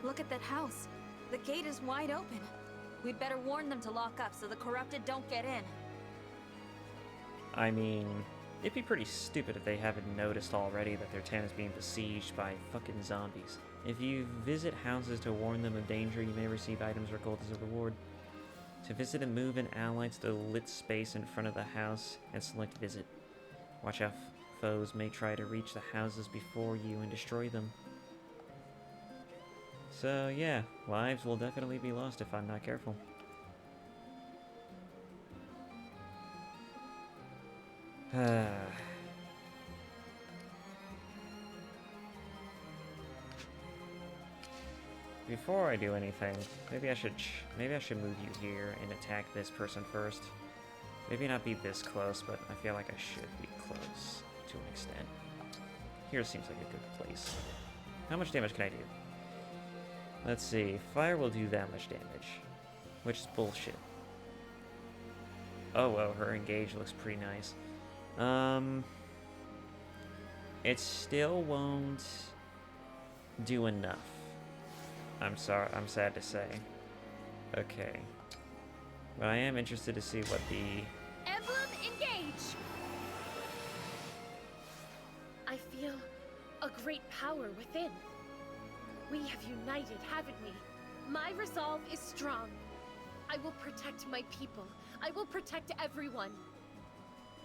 Look at that house. The gate is wide open. We'd better warn them to lock up so the corrupted don't get in. I mean, it'd be pretty stupid if they haven't noticed already that their town is being besieged by fucking zombies. If you visit houses to warn them of danger, you may receive items or gold as a reward. To visit and move an ally to the lit space in front of the house and select visit. Watch out, foes may try to reach the houses before you and destroy them. So yeah, lives will definitely be lost if I'm not careful. Before I do anything, maybe I should move you here and attack this person first. Maybe not be this close, but I feel like I should be close to an extent. Here seems like a good place. How much damage can I do? Let's see. Fire will do that much damage, which is bullshit. Oh, well, her engage looks pretty nice. It still won't do enough. I'm sorry, I'm sad to say. Okay. But I am interested to see what the... Emblem, engage! I feel a great power within. We have united, haven't we? My resolve is strong. I will protect my people. I will protect everyone.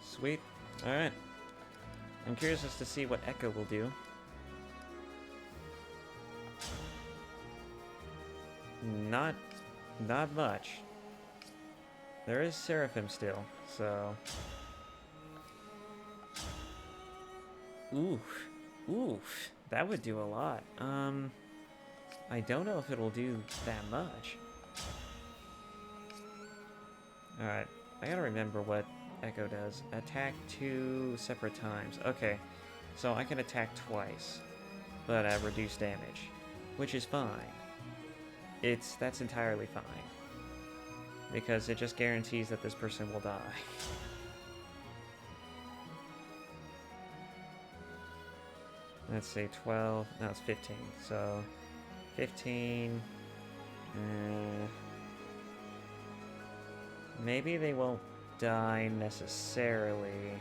Sweet. Alright. I'm curious as to see what Echo will do. Not much. There is Seraphim still, so... Oof. That would do a lot. I don't know if it'll do that much. Alright, I gotta remember what Echo does. Attack 2 separate times. Okay, so I can attack twice, but at reduced damage, which is fine. That's entirely fine. Because it just guarantees that this person will die. Let's say 12, no, it's 15, so 15, maybe they won't die necessarily,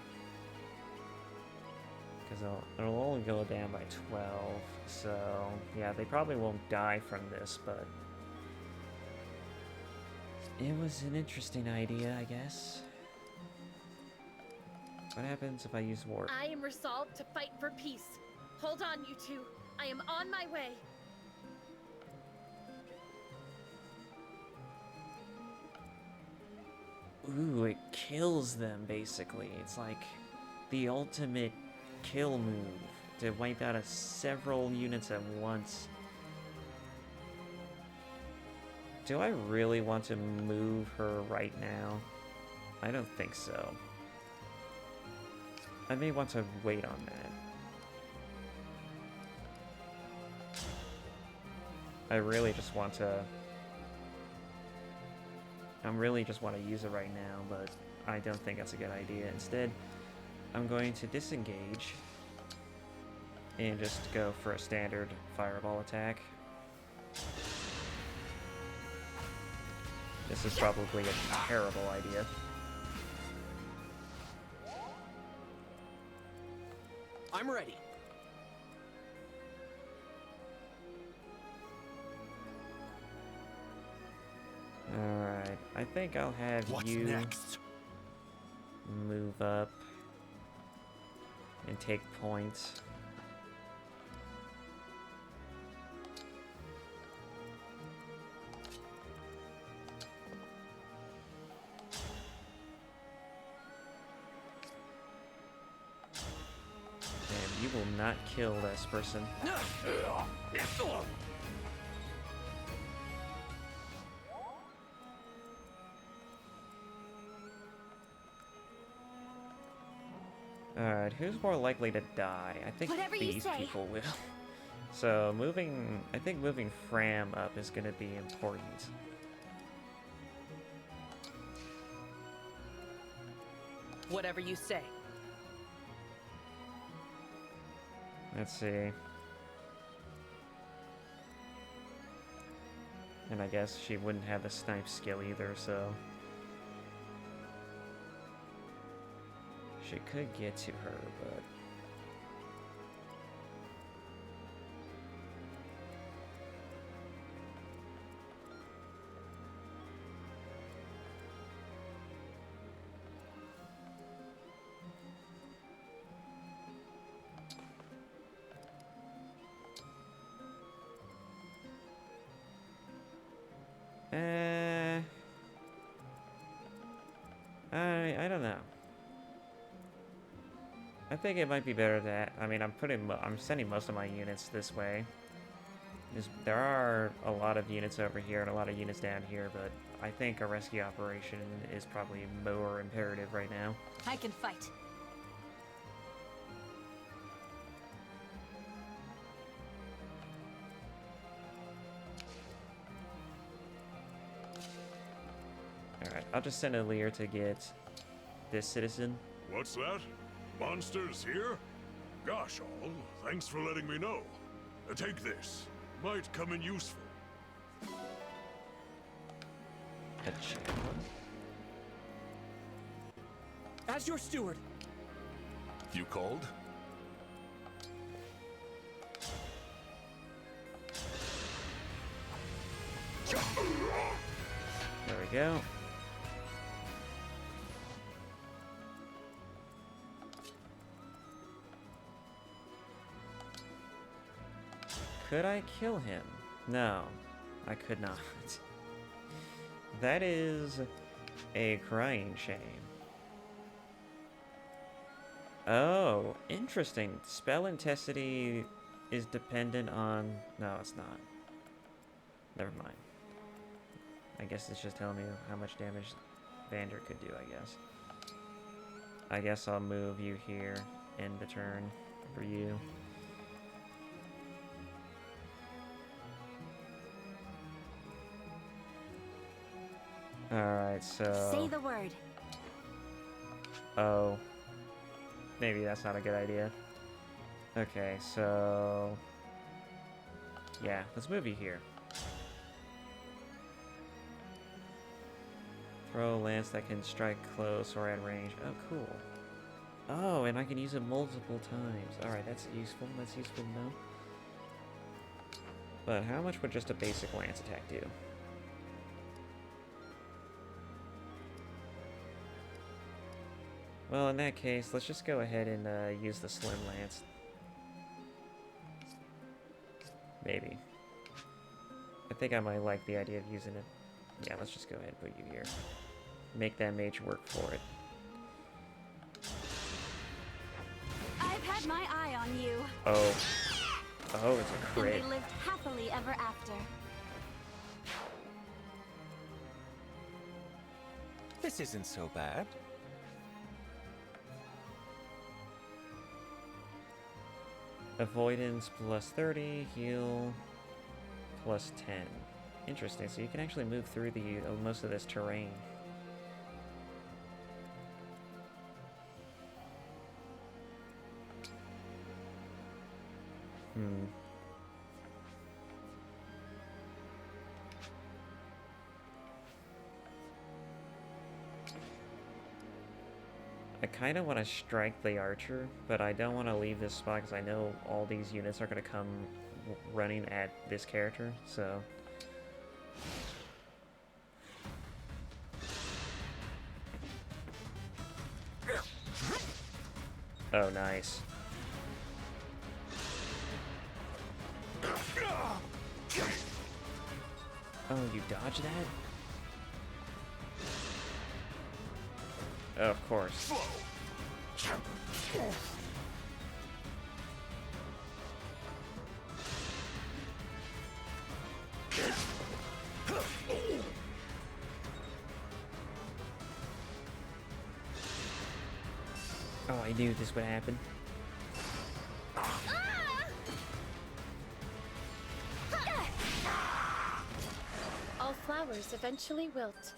because it'll only go down by 12, so yeah, they probably won't die from this, but it was an interesting idea, I guess. What happens if I use warp? I am resolved to fight for peace. Hold on, you two. I am on my way. Ooh, it kills them, basically. It's like the ultimate kill move to wipe out several units at once. Do I really want to move her right now? I don't think so. I may want to wait on that. I really just want to use it right now, but I don't think that's a good idea. Instead, I'm going to disengage and just go for a standard fireball attack. This is probably a terrible idea. I'm ready. Alright, I think I'll have What's you next? move up and take points. And you will not kill this person. Alright, who's more likely to die? I think Whatever you these say. people will. So I think moving Fram up is going to be important. Whatever you say. Let's see. And I guess she wouldn't have the snipe skill either, so... She could get to her, but... I don't know. I think it might be better that, I mean, I'm sending most of my units this way. There are a lot of units over here and a lot of units down here, but I think a rescue operation is probably more imperative right now. I can fight. Alright, I'll just send a Lear to get this citizen. What's that? Monsters here? Gosh, all, thanks for letting me know. Take this. Might come in useful. A javelin. As your steward. You called? There we go. Could I kill him? No, I could not. That is a crying shame. Oh, interesting. Spell intensity is dependent on... No, it's not. Never mind. I guess it's just telling me how much damage Vander could do, I guess. I guess I'll move you here, end the turn for you. Alright, so... Say the word. Oh. Maybe that's not a good idea. Okay, so... Yeah, let's move you here. Throw a lance that can strike close or at range. Oh, cool. Oh, and I can use it multiple times. Alright, that's useful. That's useful to know. But how much would just a basic lance attack do? Well, in that case, let's just go ahead and use the Slim Lance. Maybe. I think I might like the idea of using it. Yeah, let's just go ahead and put you here. Make that mage work for it. I've had my eye on you. Oh. Oh, it's a And crit. they lived happily ever after. This isn't so bad. Avoidance plus 30, heal plus 10. Interesting, so you can actually move through the most of this terrain. Hmm. I kind of want to strike the archer, but I don't want to leave this spot because I know all these units are going to come running at this character, so... Oh, nice. Oh, you dodged that? Oh, of course. Oh, I knew this would happen. All flowers eventually wilt.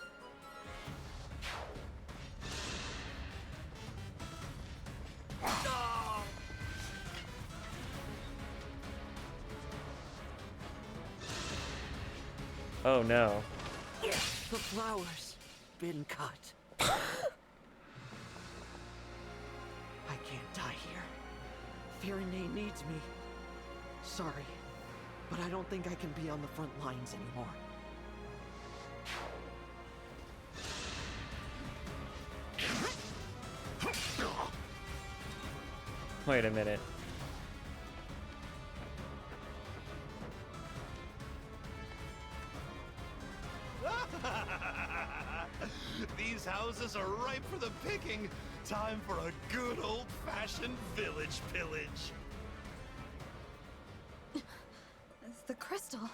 Oh no. The flowers been cut. I can't die here. Firene needs me. Sorry, but I don't think I can be on the front lines anymore. Wait a minute. These houses are ripe for the picking. Time for a good old-fashioned village pillage. The crystal.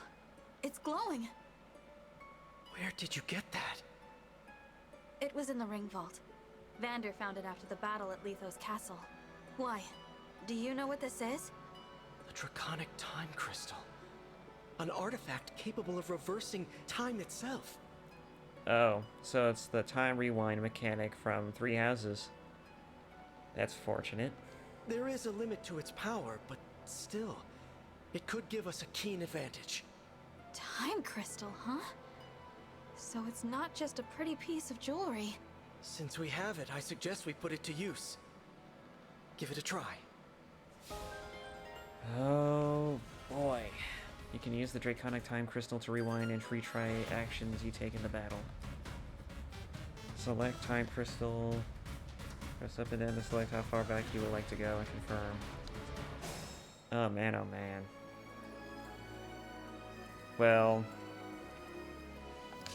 It's glowing. Where did you get that? It was in the ring vault. Vander found it after the battle at Lethos Castle. Why? Do you know what this is? The Draconic Time Crystal. An artifact capable of reversing time itself. Oh, so it's the time rewind mechanic from Three Houses. That's fortunate. There is a limit to its power, but still, it could give us a keen advantage. Time crystal, huh? So it's not just a pretty piece of jewelry. Since we have it, I suggest we put it to use. Give it a try. Oh boy. You can use the Draconic Time Crystal to rewind and retry actions you take in the battle. Select Time Crystal. Press up and down to select how far back you would like to go and confirm. Oh man, oh man. Well,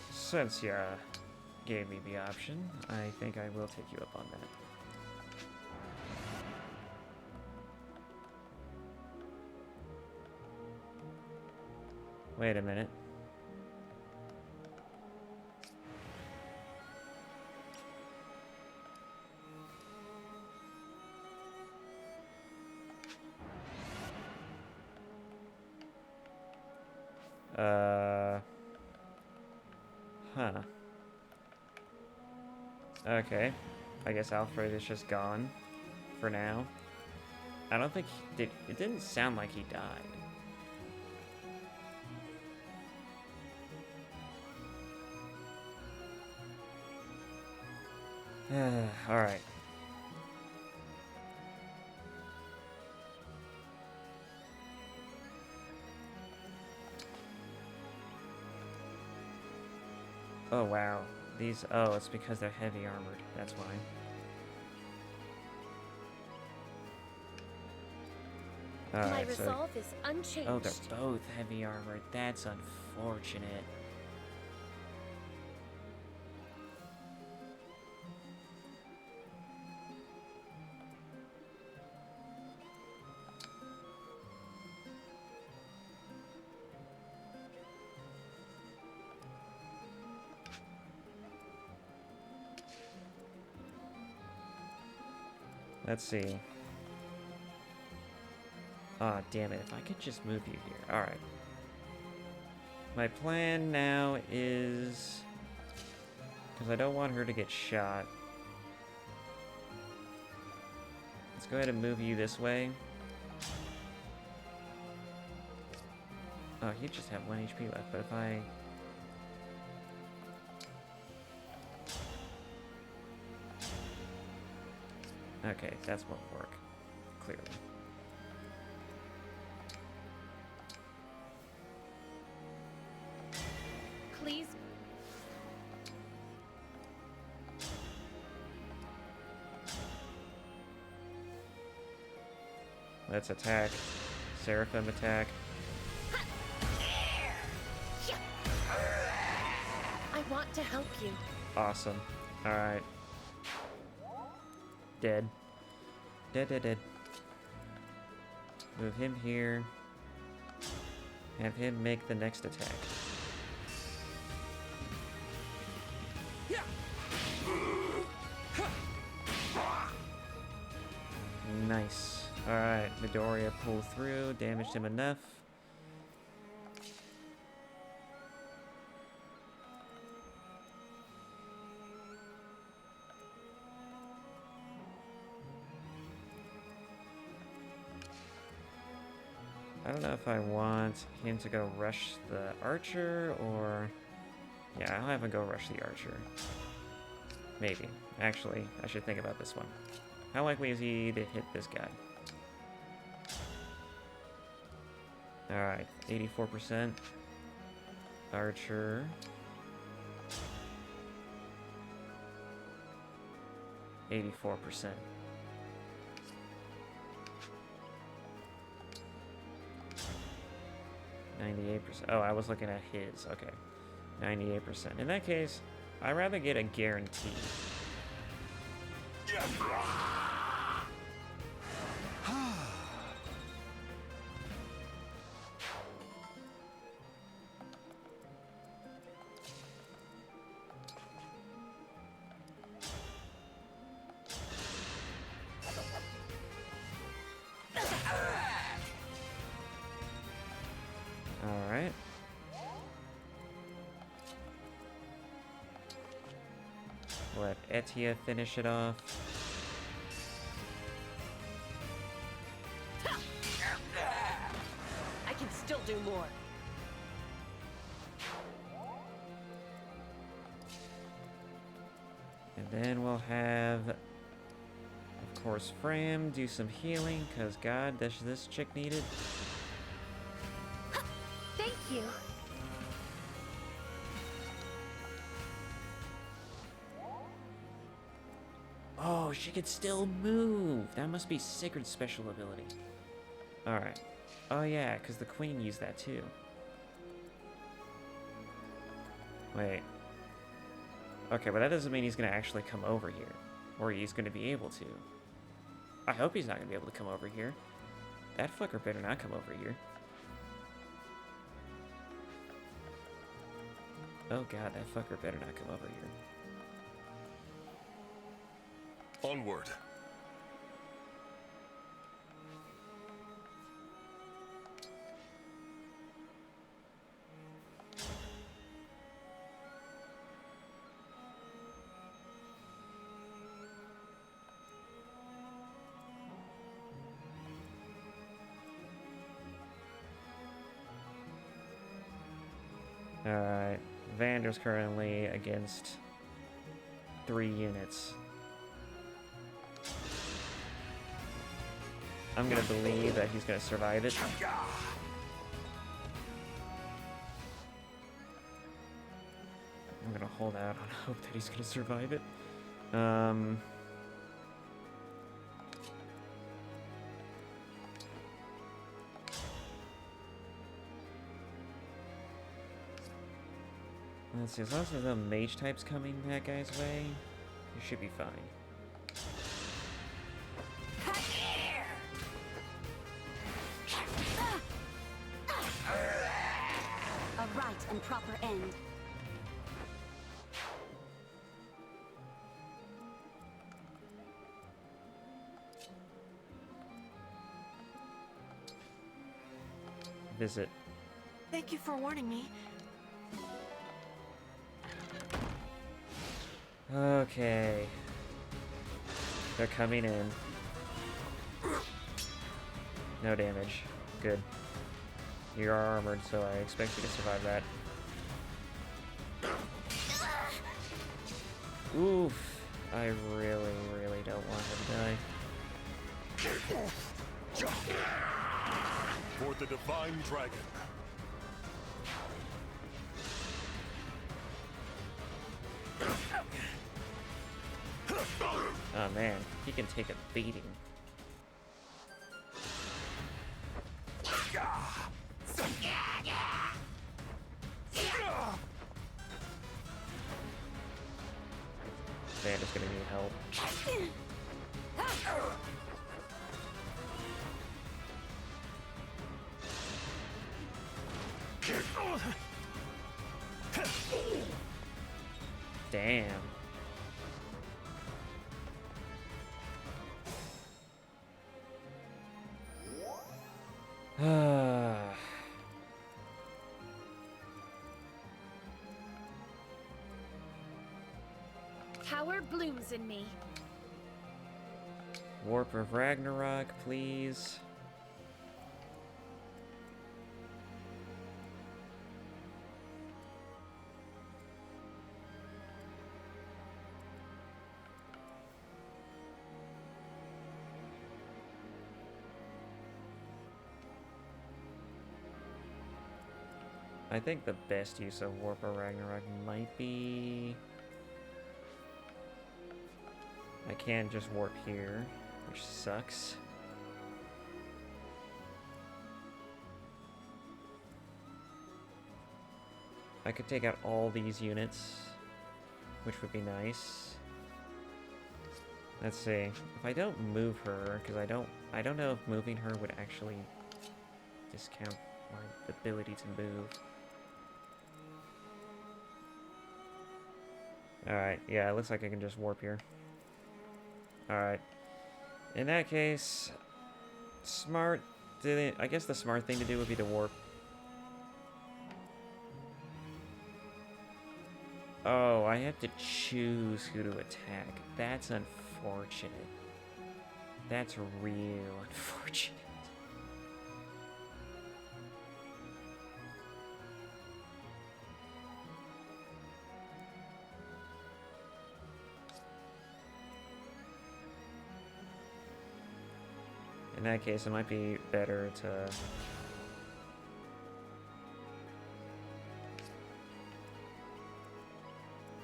since you gave me the option, I think I will take you up on that. Wait a minute. Huh. Okay. I guess Alfred is just gone for now. I don't think it didn't sound like he died. Alright. Oh wow. These, oh, it's because they're heavy armored. That's why. My Alright, so... resolve is unchanged. Oh, they're both heavy armored. That's unfortunate. Let's see. Ah, damn it. If I could just move you here. Alright. My plan now is... because I don't want her to get shot. Let's go ahead and move you this way. Oh, you just have 1 HP left, but if I... Okay, that's won't work. Clearly. Please. Let's attack. Seraphim attack. I want to help you. Awesome. Alright. Dead. Dead. Move him here. Have him make the next attack. Nice. Alright, Midoriya pulled through, damaged him enough. I don't know if I want him to go rush the archer, or... Yeah, I'll have him go rush the archer. Maybe. Actually, I should think about this one. How likely is he to hit this guy? Alright, 84%. Archer. 84%. 98%. Oh, I was looking at his. Okay. 98%. In that case, I'd rather get a guarantee. Alright. Let Etia finish it off. I can still do more. And then we'll have, of course, Fram do some healing, because God, does this chick need it? Thank you. Oh, she could still move. That must be Sigurd's special ability. Alright. Oh yeah, because the queen used that too. Wait. Okay, but that doesn't mean he's going to actually come over here. Or he's going to be able to. I hope he's not going to be able to come over here. That fucker better not come over here. Oh god, that fucker better not come over here. Onward. Alright. Vander's currently against 3 units. I'm gonna believe that he's gonna survive it. I'm gonna hold out on hope that he's gonna survive it. Let's see, as long as there's no mage types coming that guy's way, he should be fine. A right and proper end. Visit. Thank you for warning me. Okay. They're coming in. No damage. Good. You're armored, so I expect you to survive that. Oof. I really, really don't want her to die. For the Divine Dragon. Oh man, he can take a beating. Santa's gonna need help. Damn. Power blooms in me. Warp of Ragnarok, please. I think the best use of Warp of Ragnarok might be... I can just warp here, which sucks. I could take out all these units, which would be nice. Let's see. If I don't move her, because I don't know if moving her would actually discount my ability to move. Alright, yeah, it looks like I can just warp here. Alright. In that case, I guess the smart thing to do would be to warp. Oh, I have to choose who to attack. That's unfortunate. That's real unfortunate. In that case, it might be better to...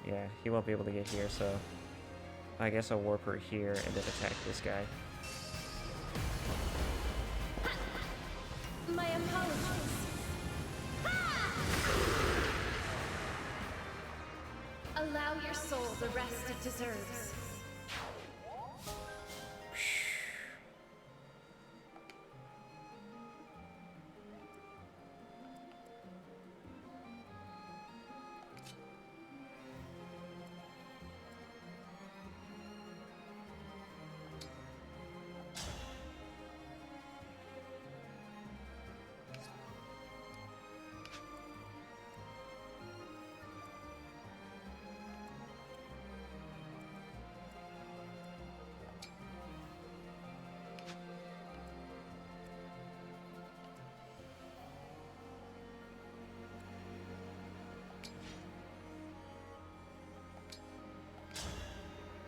Yeah, he won't be able to get here, so... I guess I'll warp her here and then attack this guy. My apologies. Allow your soul the rest it deserves.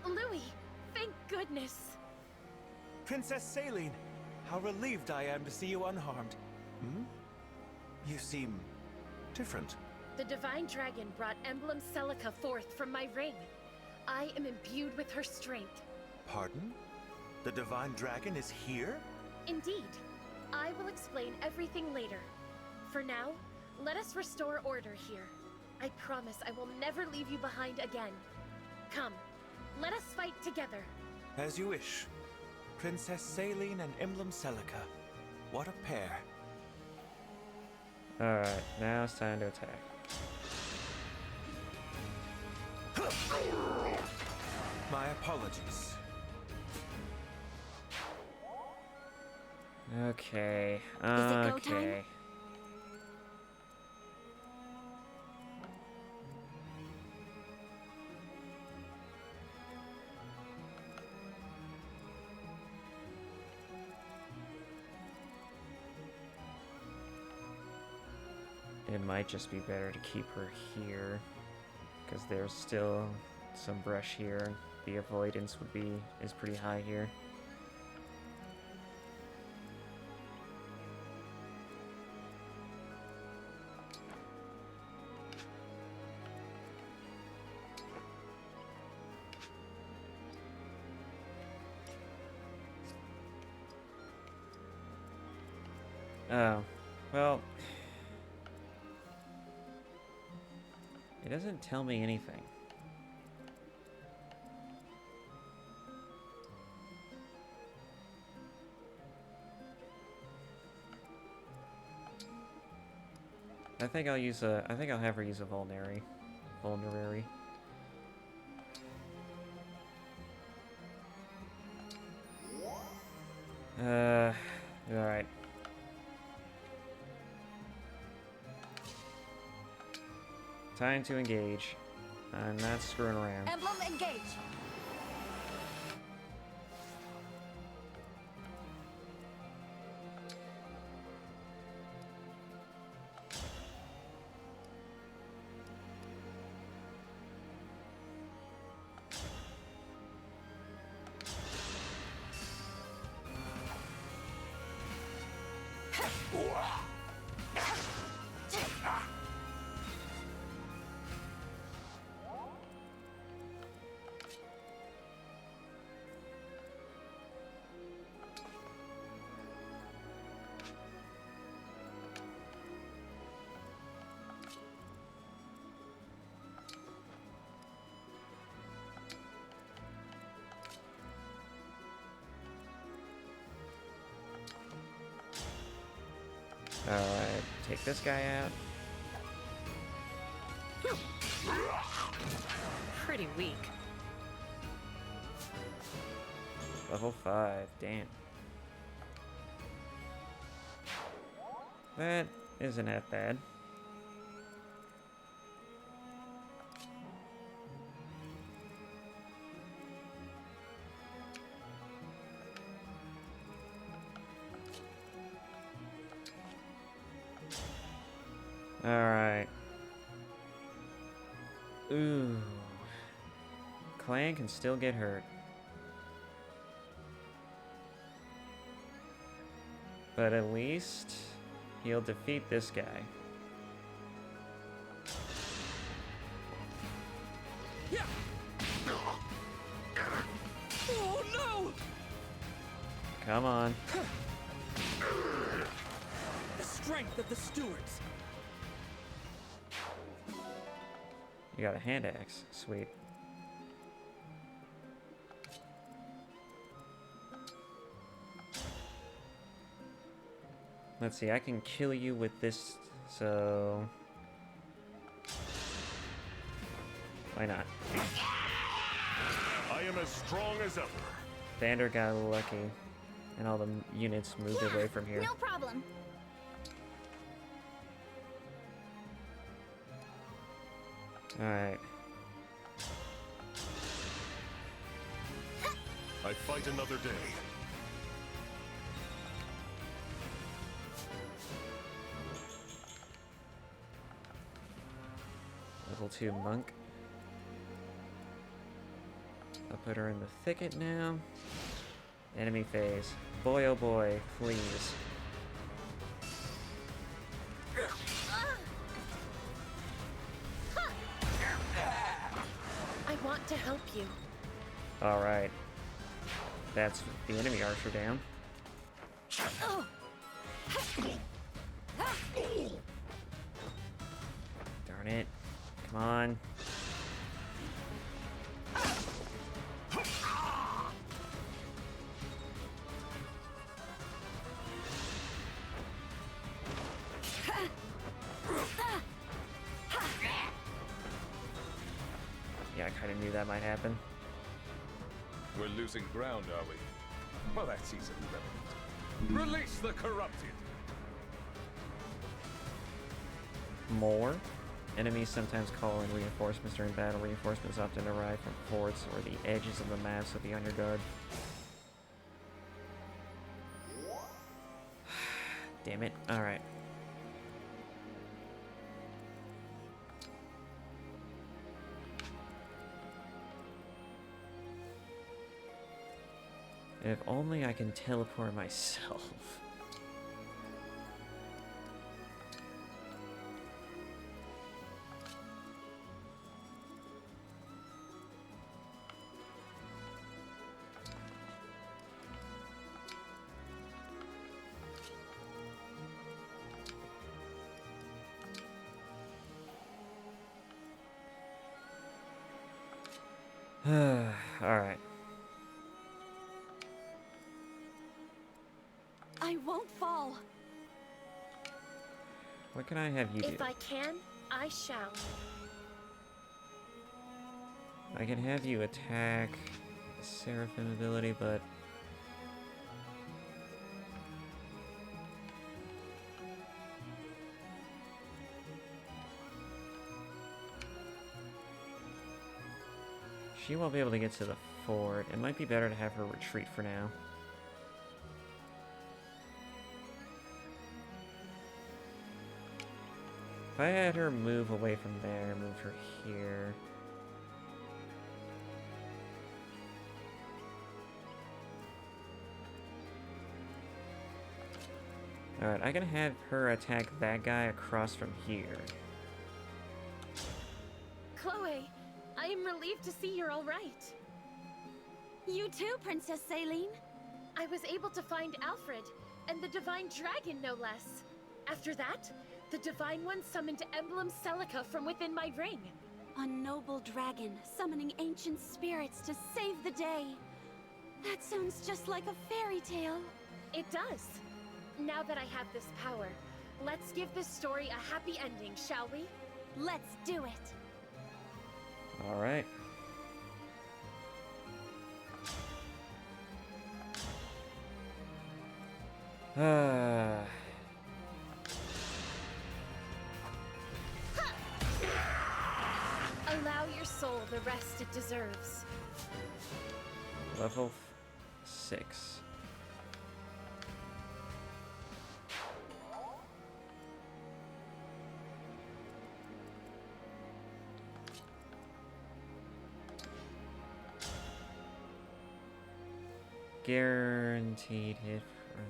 Louis, thank goodness. Princess Selene, how relieved I am to see you unharmed. Hmm? You seem different. The Divine Dragon brought Emblem Celica forth from my ring. I am imbued with her strength. Pardon? The Divine Dragon is here? Indeed. I will explain everything later. For now, let us restore order here. I promise I will never leave you behind again. Come, let us fight together. As you wish. Princess Selene and Emblem Celica. What a pair. Alright, now it's time to attack. My apologies. Okay, Is it go okay. time? It might just be better to keep her here, because there's still some brush here. The avoidance is pretty high here. Oh, well, it doesn't tell me anything. I think I'll have her use a vulnerary. Alright. Time to engage. I'm not screwing around. Emblem, engage! Alright, take this guy out. Pretty weak. Level 5, damn. That isn't that bad. Alright. Ooh. Clan can still get hurt. But at least he'll defeat this guy. Yeah. Oh no! Come on. The strength of the stewards. You got a hand axe. Sweet. Let's see, I can kill you with this, so... why not? I am as strong as ever. Vander got lucky, and all the units moved away from here. No problem. Alright. I fight another day. Level 2 monk. I'll put her in the thicket now. Enemy phase. Boy oh boy, please. I want to help you. Alright. That's the enemy archer down. Darn it. Come on. Yeah, I kind of knew that might happen. We're losing ground, are we? Well, that's easily remedied. Release the corrupted! More. Enemies sometimes call in reinforcements during battle. Reinforcements often arrive from forts or the edges of the map, so be on your guard. Damn it. Alright. If only I can teleport myself. Alright. I won't fall. What can I have you do? If I can, I shall. I can have you attack the Seraphim ability, but... she won't be able to get to the fort. It might be better to have her retreat for now. If I had her move away from there, move her here... Alright, I can have her attack that guy across from here. Chloe, I am relieved to see you're all right. You too, Princess Celine. I was able to find Alfred, and the Divine Dragon, no less. After that, the Divine One summoned Emblem Celica from within my ring. A noble dragon summoning ancient spirits to save the day. That sounds just like a fairy tale. It does. Now that I have this power, let's give this story a happy ending, shall we? Let's do it. Alright. Allow your soul the rest it deserves. Level 6. Guaranteed hit from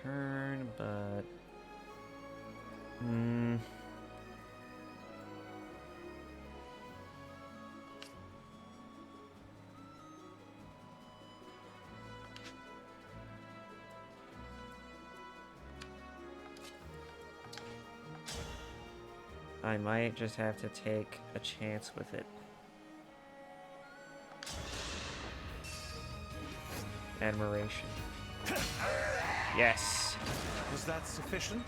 return, but... I might just have to take a chance with it. Admiration. Yes. Was that sufficient?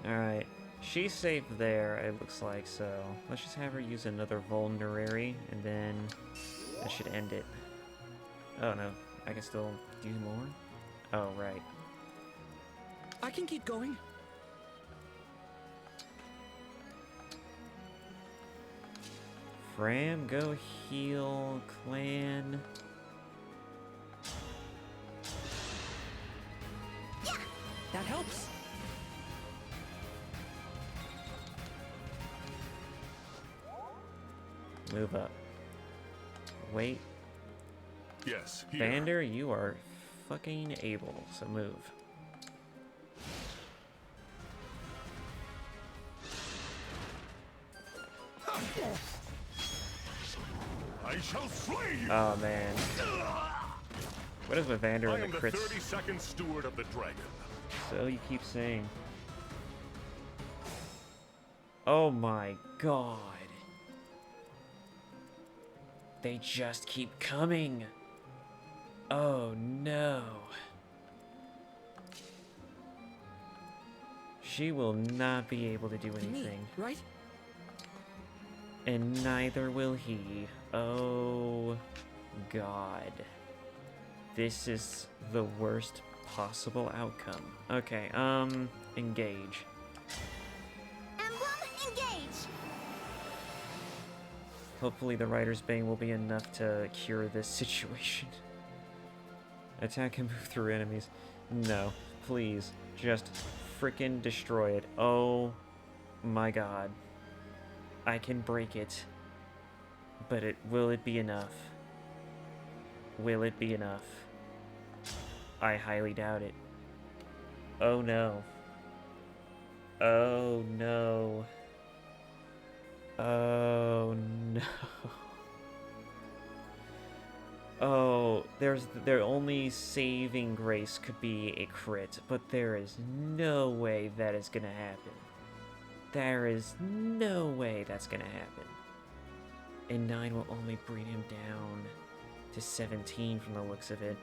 Alright. She's safe there, it looks like, so let's just have her use another vulnerary, and then that should end it. Oh no, I can still do more? Oh, right. I can keep going. Fram, go heal clan. That helps. Move up. Wait. Yes, here. Vander, you are fucking able, so move. I shall slay you. Oh man. What is with Vander I and am the the crits? 32nd steward of the dragon. So you keep saying. Oh my god. They just keep coming. Oh no. She will not be able to do anything. Me, right? And neither will he. Oh god. This is the worst possible outcome. Okay, engage. Emblem, engage! Hopefully the Writer's Bane will be enough to cure this situation. Attack and move through enemies. No. Please, just frickin' destroy it. Oh my god. I can break it. But will it be enough? Will it be enough? I highly doubt it. Oh no. Oh no. Oh no. Oh, their only saving grace could be a crit, but there is no way that is gonna happen. There is no way that's gonna happen. And 9 will only bring him down to 17 from the looks of it.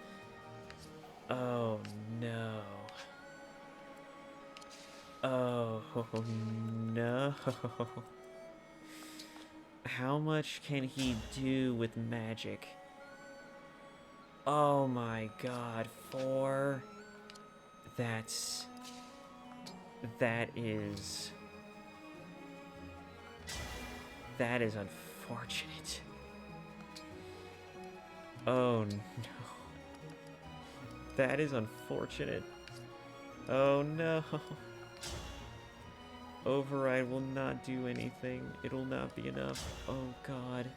Oh no. Oh no. How much can he do with magic? Oh my god, 4? That is unfortunate. Oh no. That is unfortunate. Oh no. Override will not do anything. It'll not be enough. Oh god.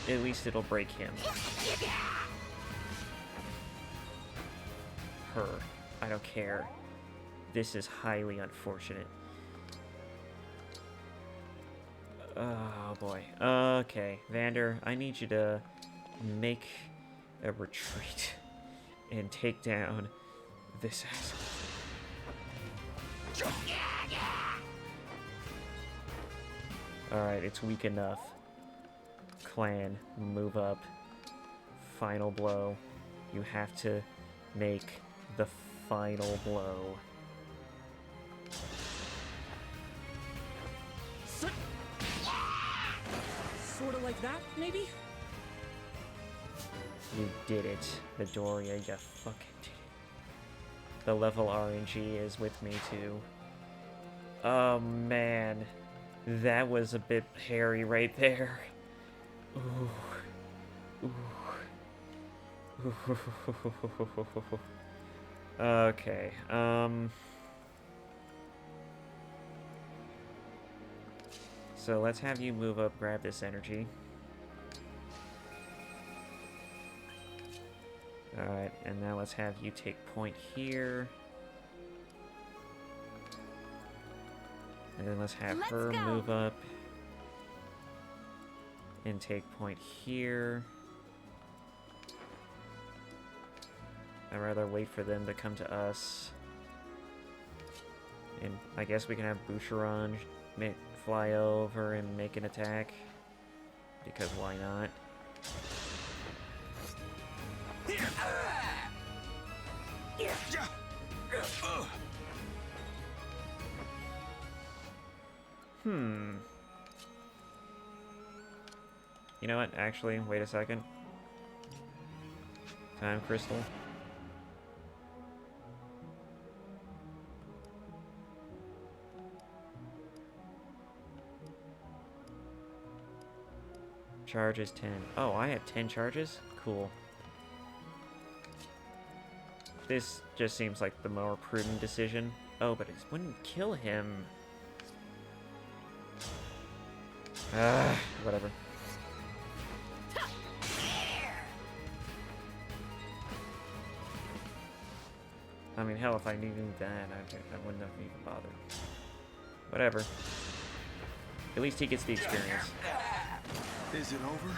At least it'll break him. Her. I don't care. This is highly unfortunate. Oh boy. Okay, Vander, I need you to make a retreat and take down this asshole. Alright, it's weak enough. Clan, move up. Final blow. You have to make the final blow. Sorta like that, maybe? You did it, Midoriya, you fucking did it. The level RNG is with me too. Oh man, that was a bit hairy right there. Ooh. Ooh. Okay, so let's have you move up, grab this energy. Alright, and now let's have you take point here. And then let's have her move up and take point here. I'd rather wait for them to come to us. And I guess we can have Boucheron fly over and make an attack. Because why not? You know what? Actually, wait a second. Time crystal. Charge is 10. Oh, I have 10 charges? Cool. This just seems like the more prudent decision. Oh, but it wouldn't kill him. Whatever. I mean, hell, if I knew that, I wouldn't have even bothered. Whatever. At least he gets the experience. Is it over?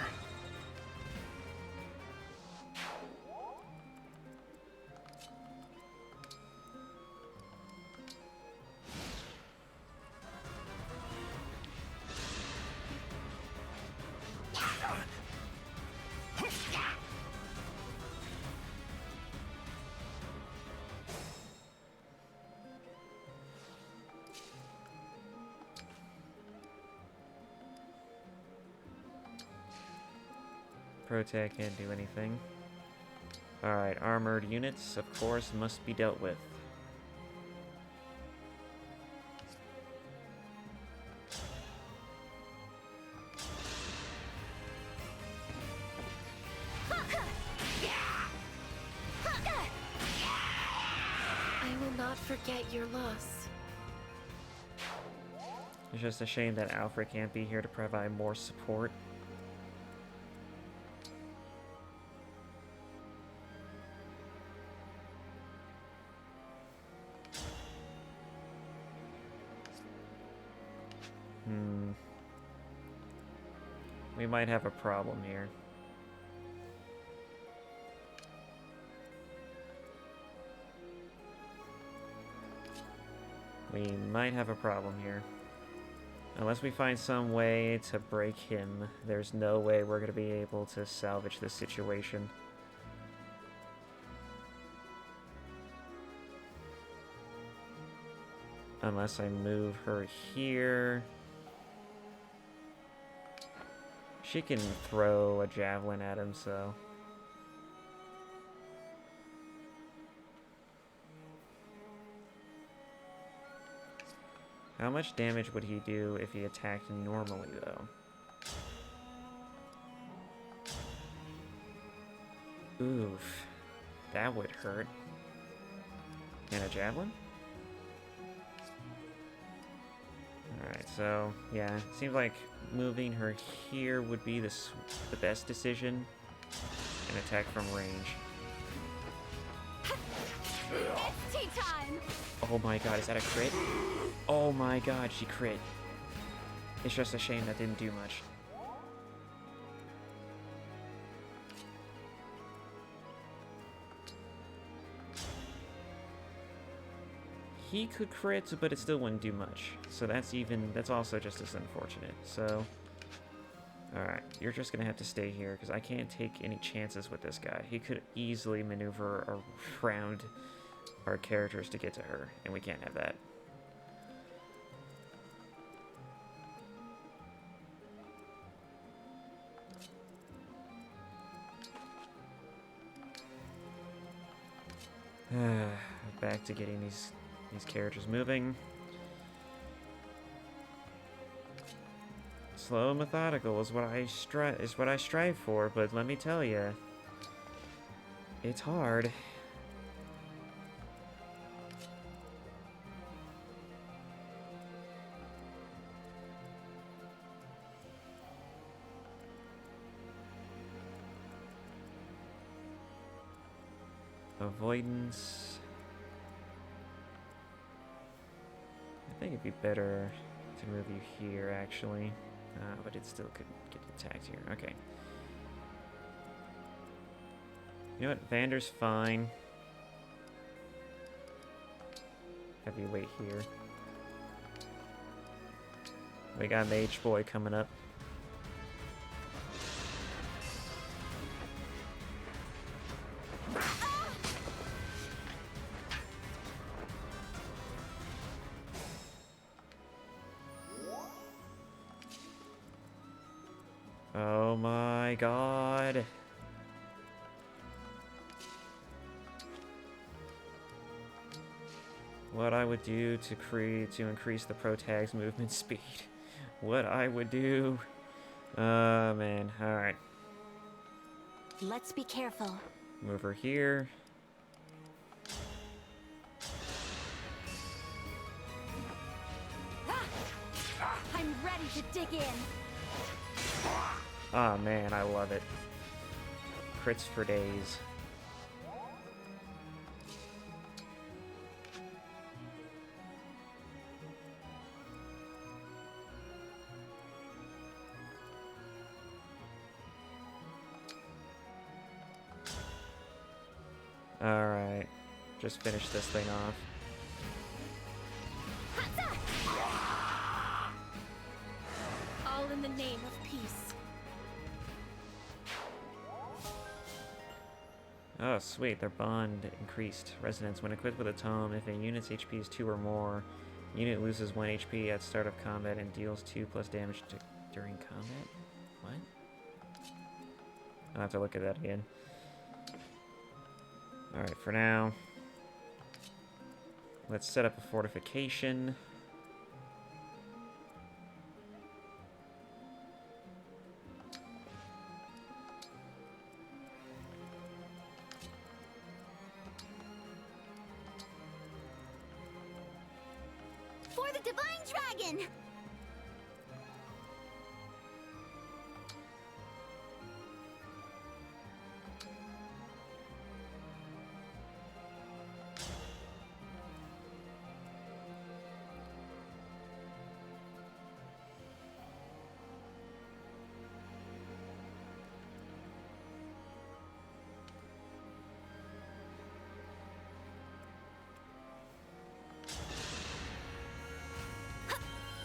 Protect can't do anything. Alright, armored units, of course, must be dealt with. forget your loss. It's just a shame that Alfred can't be here to provide more support. We might have a problem here. We might have a problem here. Unless we find some way to break him, there's no way we're going to be able to salvage this situation. Unless I move her here. She can throw a javelin at him, so... How much damage would he do if he attacked normally, though? Oof. That would hurt. And a javelin? Alright, so, yeah, it seems like moving her here would be the best decision. And attack from range. It's tea time! Oh my god, is that a crit? Oh my god, she crit. It's just a shame that didn't do much. He could crit, but it still wouldn't do much. So that's also just as unfortunate. So, alright, you're just gonna have to stay here, because I can't take any chances with this guy. He could easily maneuver around our characters to get to her, and we can't have that. Back to getting these characters moving. Slow and methodical is what I strive for, but let me tell you, it's hard. Avoidance. I think it'd be better to move you here, actually. But it still could get attacked here. Okay. You know what? Vander's fine. Have you wait here. We got Mage Boy coming up. Oh my god. What I would do to increase the protag's movement speed. What I would do. Oh man, alright. Let's be careful. Move her here. I'm ready to dig in. Oh man, I love it. Crits for days. Alright. Just finish this thing off. All in the name of peace. Oh, sweet. Their bond increased. Resonance. When equipped with a tome, if a unit's HP is 2 or more, unit loses 1 HP at start of combat and deals 2 plus damage during combat? What? I'll have to look at that again. Alright, for now, let's set up a fortification. Divine Dragon!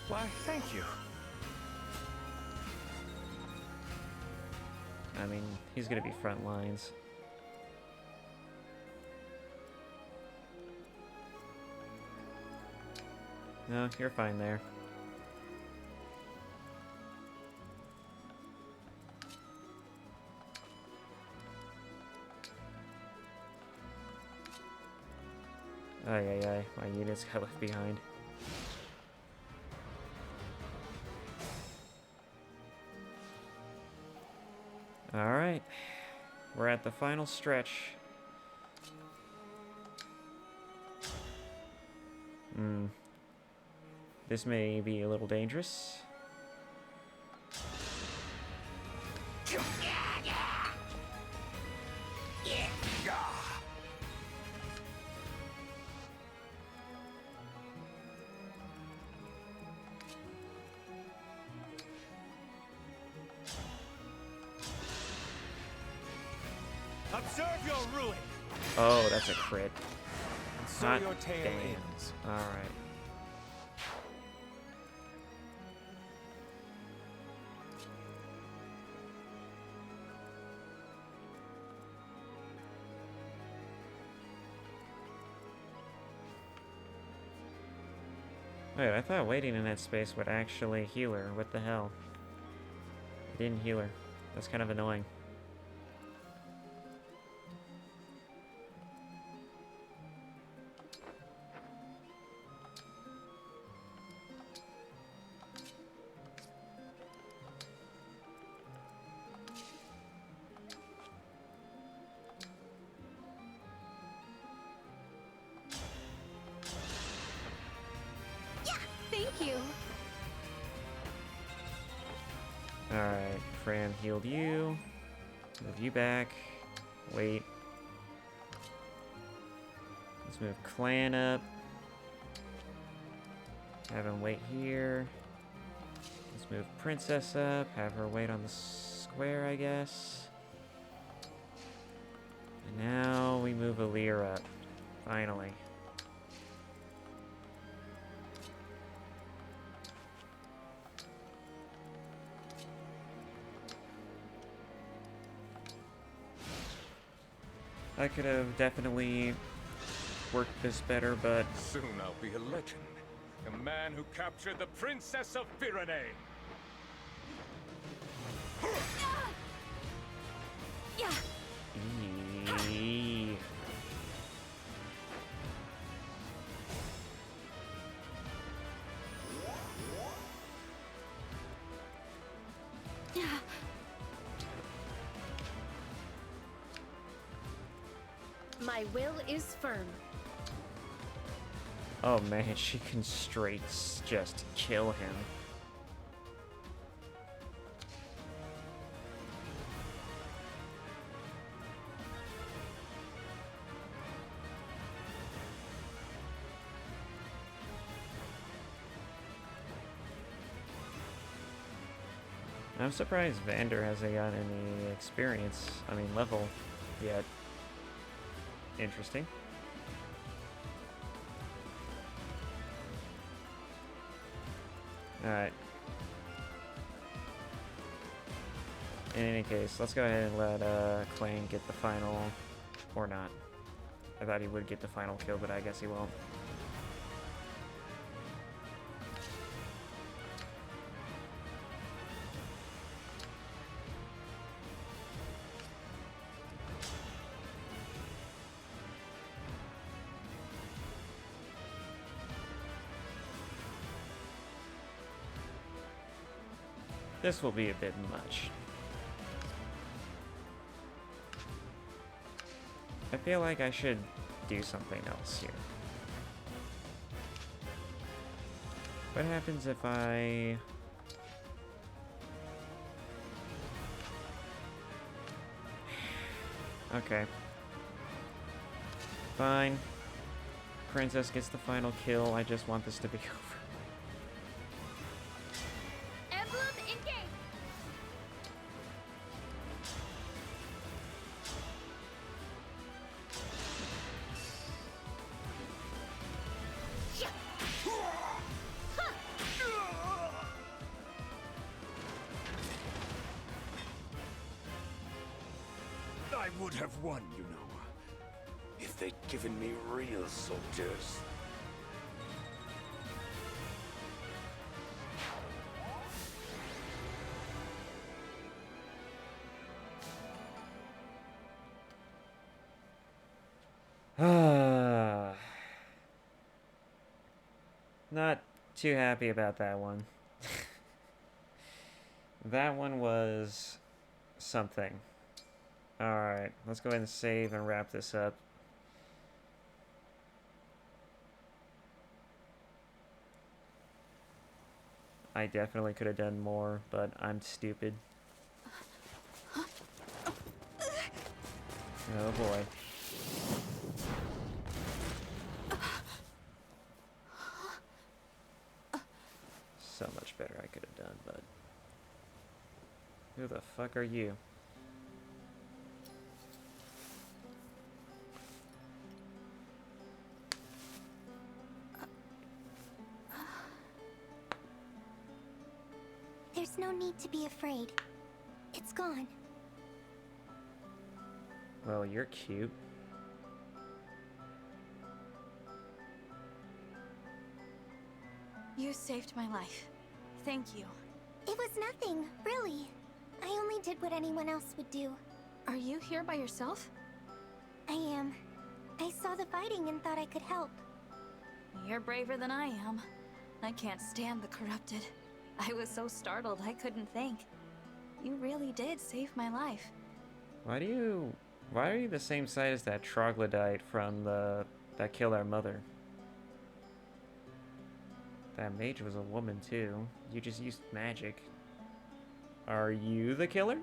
Why, thank you. I mean, he's gonna be front lines. No, you're fine there. Ay, ay, ay. My units got left behind. Alright. We're at the final stretch. This may be a little dangerous. Observe your ruin. Oh, that's a crit. And so Hot your tale damn. ends. Alright. Wait, I thought waiting in that space would actually heal her. What the hell? It didn't heal her. That's kind of annoying. Thank you. Alright, Fran healed you. Move you back. Wait. Let's move Clan up. Have him wait here. Let's move Princess up. Have her wait on the square, I guess. And now we move Alir up. Finally. I could have definitely worked this better, but soon I'll be a legend. A man who captured the Princess of Firene. Yeah. Eee. My will is firm. Oh man, she can straight just kill him. I'm surprised Vander hasn't gotten any experience, level yet. Interesting. Alright. In any case, let's go ahead and let Clan get the final, or not. I thought he would get the final kill, but I guess he won't. This will be a bit much. I feel like I should do something else here. What happens if I... Okay. Fine. Princess gets the final kill. I just want this to be over. Emblem engage! I would have won, you know, if they'd given me real soldiers. Not too happy about that one. That one was something. Alright, let's go ahead and save and wrap this up. I definitely could have done more, but I'm stupid. Oh boy. So much better I could have done, but... Who the fuck are you? There's no need to be afraid. It's gone. Well, you're cute. You saved my life. Thank you. It was nothing, really. I only did what anyone else would do. Are you here by yourself? I am. I saw the fighting and thought I could help. You're braver than I am. I can't stand the corrupted. I was so startled I couldn't think. You really did save my life. Why are you the same side as that troglodyte from that killed our mother? That mage was a woman too. You just used magic. Are you the killer?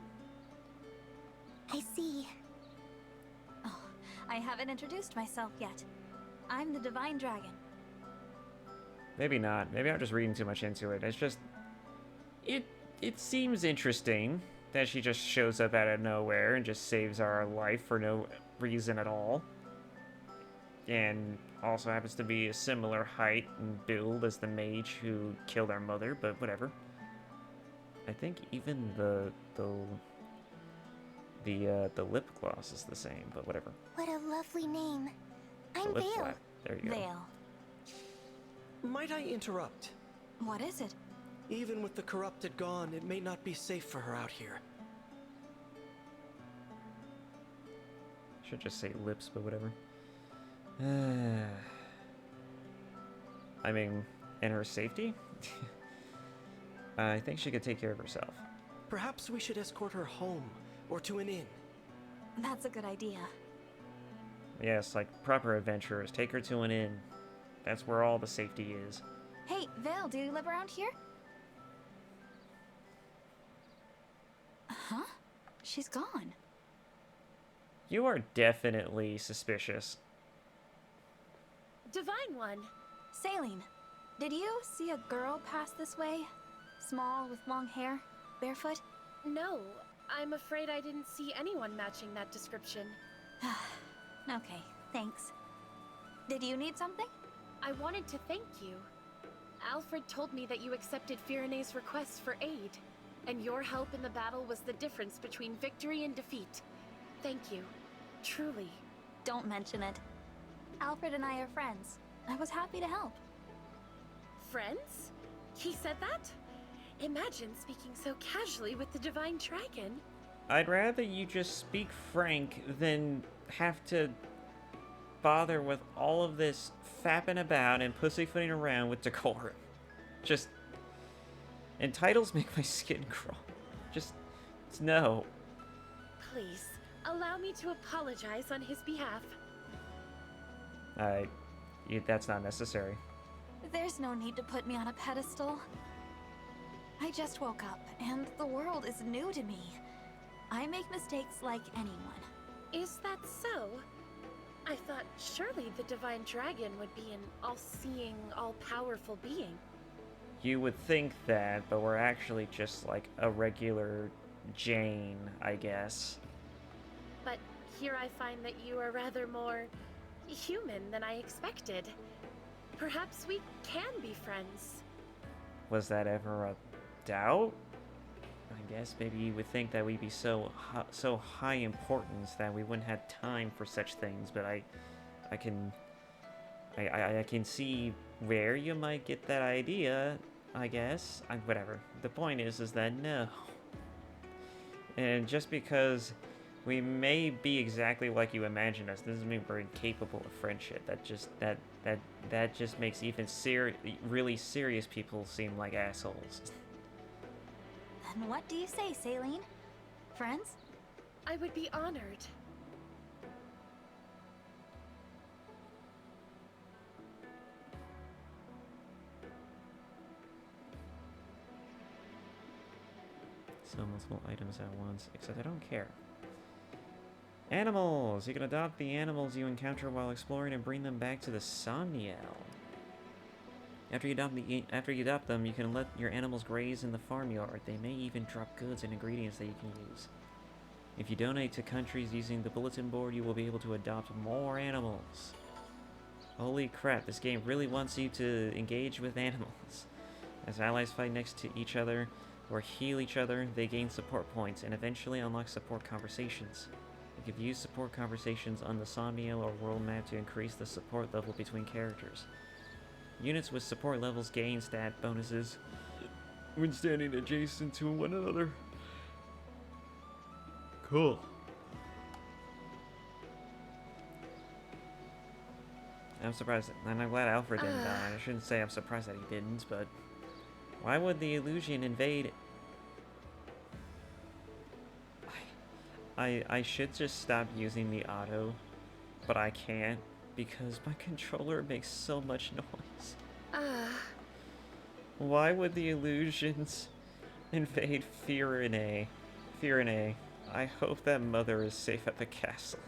I see. Oh, I haven't introduced myself yet. I'm the Divine Dragon. Maybe not. Maybe I'm just reading too much into it. It's just... It seems interesting that she just shows up out of nowhere and just saves our life for no reason at all. And also happens to be a similar height and build as the mage who killed our mother, but whatever. I think even the lip gloss is the same, but whatever. What a lovely name. The I'm lip Vale. flap. There you go. Vale. Might I interrupt? What is it? Even with the corrupted gone, it may not be safe for her out here. Should just say lips, but whatever. I mean, in her safety? I think she could take care of herself. Perhaps we should escort her home, or to an inn. That's a good idea. Yes, like proper adventurers. Take her to an inn. That's where all the safety is. Hey, Vale, do you live around here? Huh? She's gone. You are definitely suspicious. Divine One. Saline, did you see a girl pass this way? Small, with long hair, barefoot? No, I'm afraid I didn't see anyone matching that description. Okay, thanks. Did you need something? I wanted to thank you. Alfred told me that you accepted Firene's request for aid, and your help in the battle was the difference between victory and defeat. Thank you. Truly. Don't mention it. Alfred and I are friends. I was happy to help. Friends? He said that? Imagine speaking so casually with the Divine Dragon. I'd rather you just speak frank than have to bother with all of this fapping about and pussyfooting around with decorum. Just... And titles make my skin crawl. Just... no. Please, allow me to apologize on his behalf. That's not necessary. There's no need to put me on a pedestal. I just woke up, and the world is new to me. I make mistakes like anyone. Is that so? I thought surely the Divine Dragon would be an all-seeing, all-powerful being. You would think that, but we're actually just like a regular Jane, I guess. But here I find that you are rather more human than I expected. Perhaps we can be friends. Was that ever a doubt? I guess maybe you would think that we'd be so high importance that we wouldn't have time for such things, but I can see where you might get that idea, I guess. Whatever. The point is that no. And just because we may be exactly like you imagine us, doesn't mean we're incapable of friendship. That just makes even really serious people seem like assholes. Then what do you say, Saline? Friends? I would be honored. Sell multiple items at once, except I don't care. Animals! You can adopt the animals you encounter while exploring and bring them back to the Somniel. After you adopt them, you can let your animals graze in the farmyard. They may even drop goods and ingredients that you can use. If you donate to countries using the bulletin board, you will be able to adopt more animals. Holy crap, this game really wants you to engage with animals. As allies fight next to each other or heal each other, they gain support points and eventually unlock support conversations. You can use support conversations on the Somniel or world map to increase the support level between characters. Units with support levels gain stat bonuses when standing adjacent to one another. Cool. I'm surprised, and I'm glad Alfred didn't die. I shouldn't say I'm surprised that he didn't, but why would the illusion invade? I should just stop using the auto, but I can't because my controller makes so much noise. Why would the illusions invade Firene? Firene, I hope that mother is safe at the castle.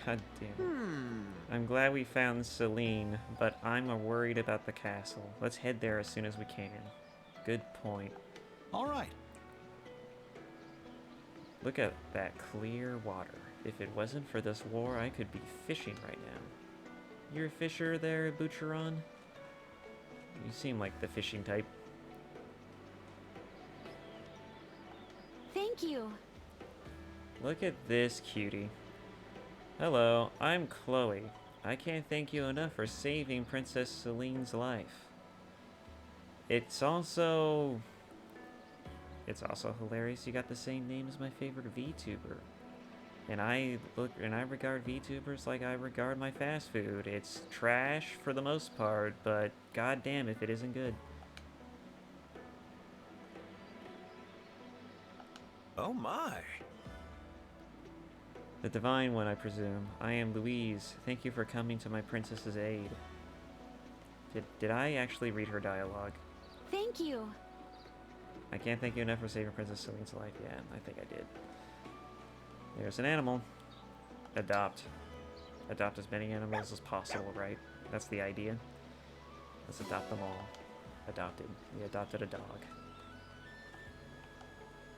God damn it. I'm glad we found Celine, but I'm worried about the castle. Let's head there as soon as we can. Good point. All right. Look at that clear water. If it wasn't for this war, I could be fishing right now. You're a fisher there, Boucheron? You seem like the fishing type. Thank you. Look at this cutie. Hello, I'm Chloe. I can't thank you enough for saving Princess Celine's life. It's also hilarious you got the same name as my favorite VTuber. And I regard VTubers like I regard my fast food. It's trash for the most part, but goddamn if it isn't good. Oh my. The Divine One, I presume. I am Louise. Thank you for coming to my princess's aid. Did I actually read her dialogue? Thank you. I can't thank you enough for saving Princess Celine's life. Yeah, I think I did. There's an animal. Adopt. Adopt as many animals as possible, right? That's the idea. Let's adopt them all. Adopted. We adopted a dog.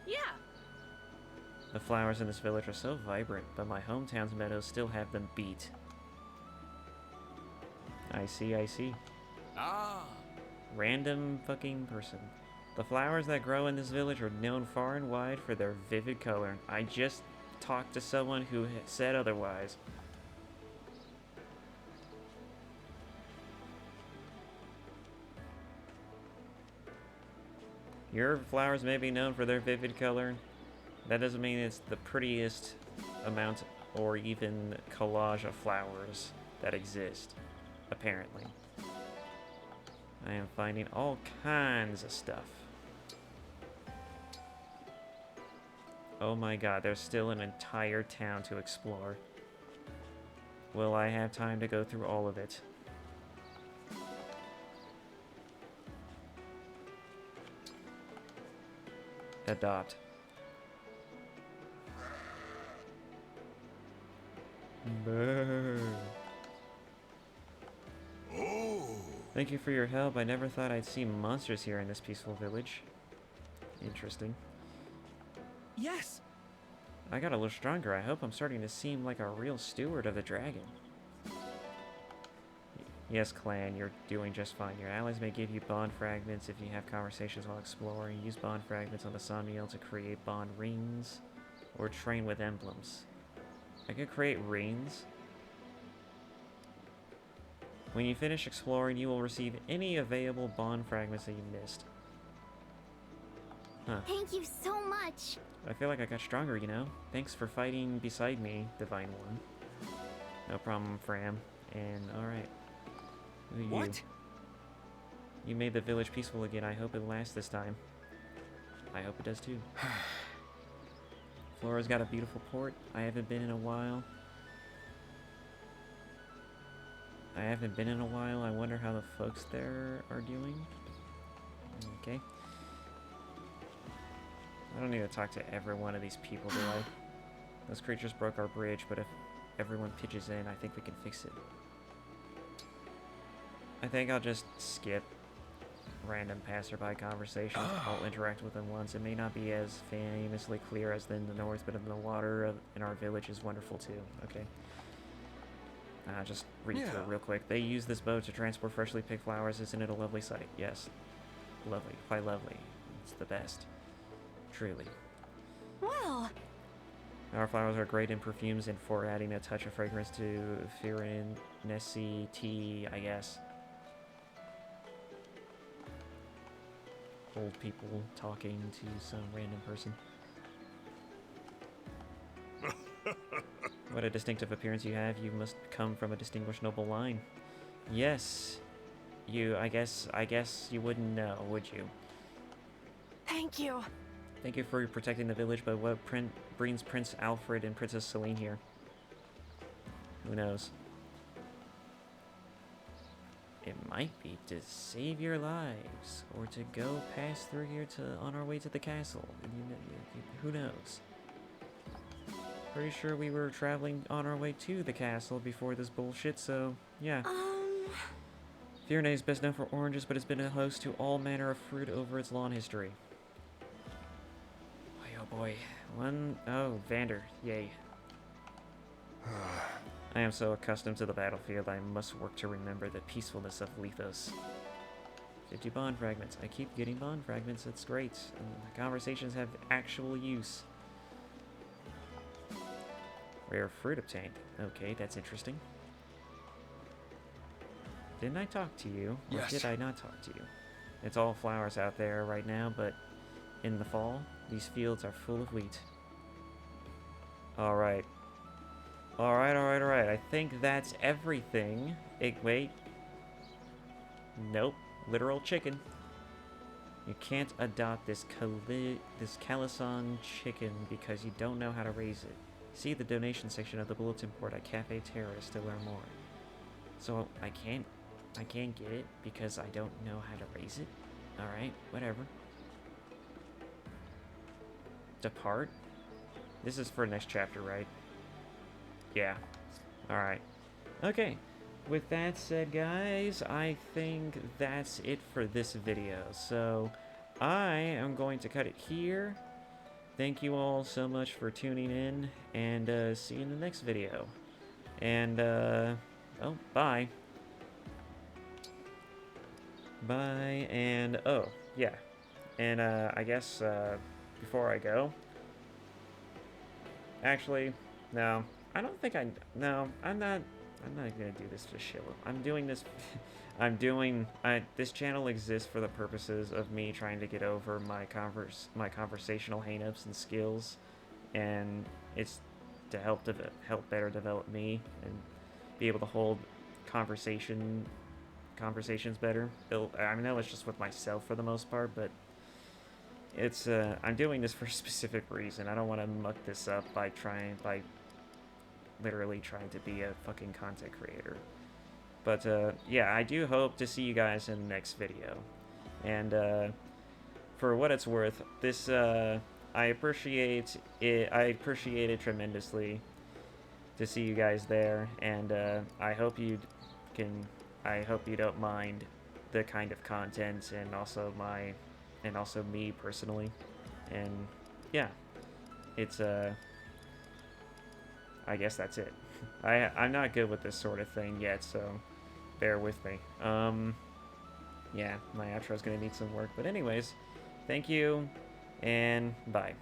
Yeah. The flowers in this village are so vibrant, but my hometown's meadows still have them beat. I see, I see. Ah. Random fucking person. The flowers that grow in this village are known far and wide for their vivid color. I just talked to someone who said otherwise. Your flowers may be known for their vivid color. That doesn't mean it's the prettiest amount or even collage of flowers that exist, apparently. I am finding all kinds of stuff. Oh my god, there's still an entire town to explore. Will I have time to go through all of it? adopt. Boo. Oh. Thank you for your help. I never thought I'd see monsters here in this peaceful village. Interesting. Yes! I got a little stronger. I hope I'm starting to seem like a real steward of the dragon. Yes, clan, you're doing just fine. Your allies may give you bond fragments if you have conversations while exploring. Use bond fragments on the Somniel to create bond rings, or train with emblems. I could create rings. When you finish exploring, you will receive any available bond fragments that you missed. Huh. Thank you so much. I feel like I got stronger, you know? Thanks for fighting beside me, Divine One. No problem, Fram. And, alright. What? You made the village peaceful again. I hope it lasts this time. I hope it does too. Flora's got a beautiful port. I haven't been in a while. I wonder how the folks there are doing. Okay. I don't need to talk to every one of these people, do I? Those creatures broke our bridge, but if everyone pitches in, I think we can fix it. I think I'll just skip random passerby conversations. I'll interact with them once. It may not be as famously clear as in the north, but in the water in our village is wonderful too. Okay. Just read through it real quick. They use this boat to transport freshly picked flowers. Isn't it a lovely sight? Yes. Lovely. Quite lovely. It's the best. Truly. Well. Our flowers are great in perfumes and for adding a touch of fragrance to Firene tea, I guess. Old people talking to some random person. What a distinctive appearance you have. You must come from a distinguished noble line. Yes. I guess you wouldn't know, would you? Thank you. Thank you for protecting the village, but what brings Prince Alfred and Princess Celine here? Who knows? It might be to save your lives, or to go pass through here on our way to the castle. Who knows? Pretty sure we were traveling on our way to the castle before this bullshit, so yeah. Firene is best known for oranges, but it's been a host to all manner of fruit over its long history. Oh boy. Vander. Yay. I am so accustomed to the battlefield, I must work to remember the peacefulness of Lethos. 50 bond fragments. I keep getting bond fragments, it's great. And the conversations have actual use. Rare fruit obtained. Okay, that's interesting. Didn't I talk to you? Or did I not talk to you? It's all flowers out there right now, but in the fall, these fields are full of wheat. Alright. Alright. I think that's everything. Wait. Nope. Literal chicken. You can't adopt this Calisson chicken because you don't know how to raise it. See the donation section of the bulletin board at Cafe Terrace to learn more. So I can't get it because I don't know how to raise it? Alright, whatever. Depart? This is for next chapter, right? Yeah. Alright. Okay. With that said, guys, I think that's it for this video. So, I am going to cut it here. Thank you all so much for tuning in, and see you in the next video. And, bye. Bye, and, yeah. And, I guess, before I go... Actually, no. I don't think I'm not gonna do this for shill. I'm doing this... this channel exists for the purposes of me trying to get over my conversational hang-ups and skills, and it's to help better develop me and be able to hold conversations better. I know it's just with myself for the most part, but it's I'm doing this for a specific reason. I don't want to muck this up by literally trying to be a fucking content creator. But, yeah, I do hope to see you guys in the next video. And, for what it's worth, this, I appreciate it. I appreciate it tremendously to see you guys there, and I hope you don't mind the kind of content, and also me personally, and yeah, it's I guess that's it. I'm not good with this sort of thing yet, so bear with me. Yeah, my outro's gonna need some work, but anyways, thank you, and bye.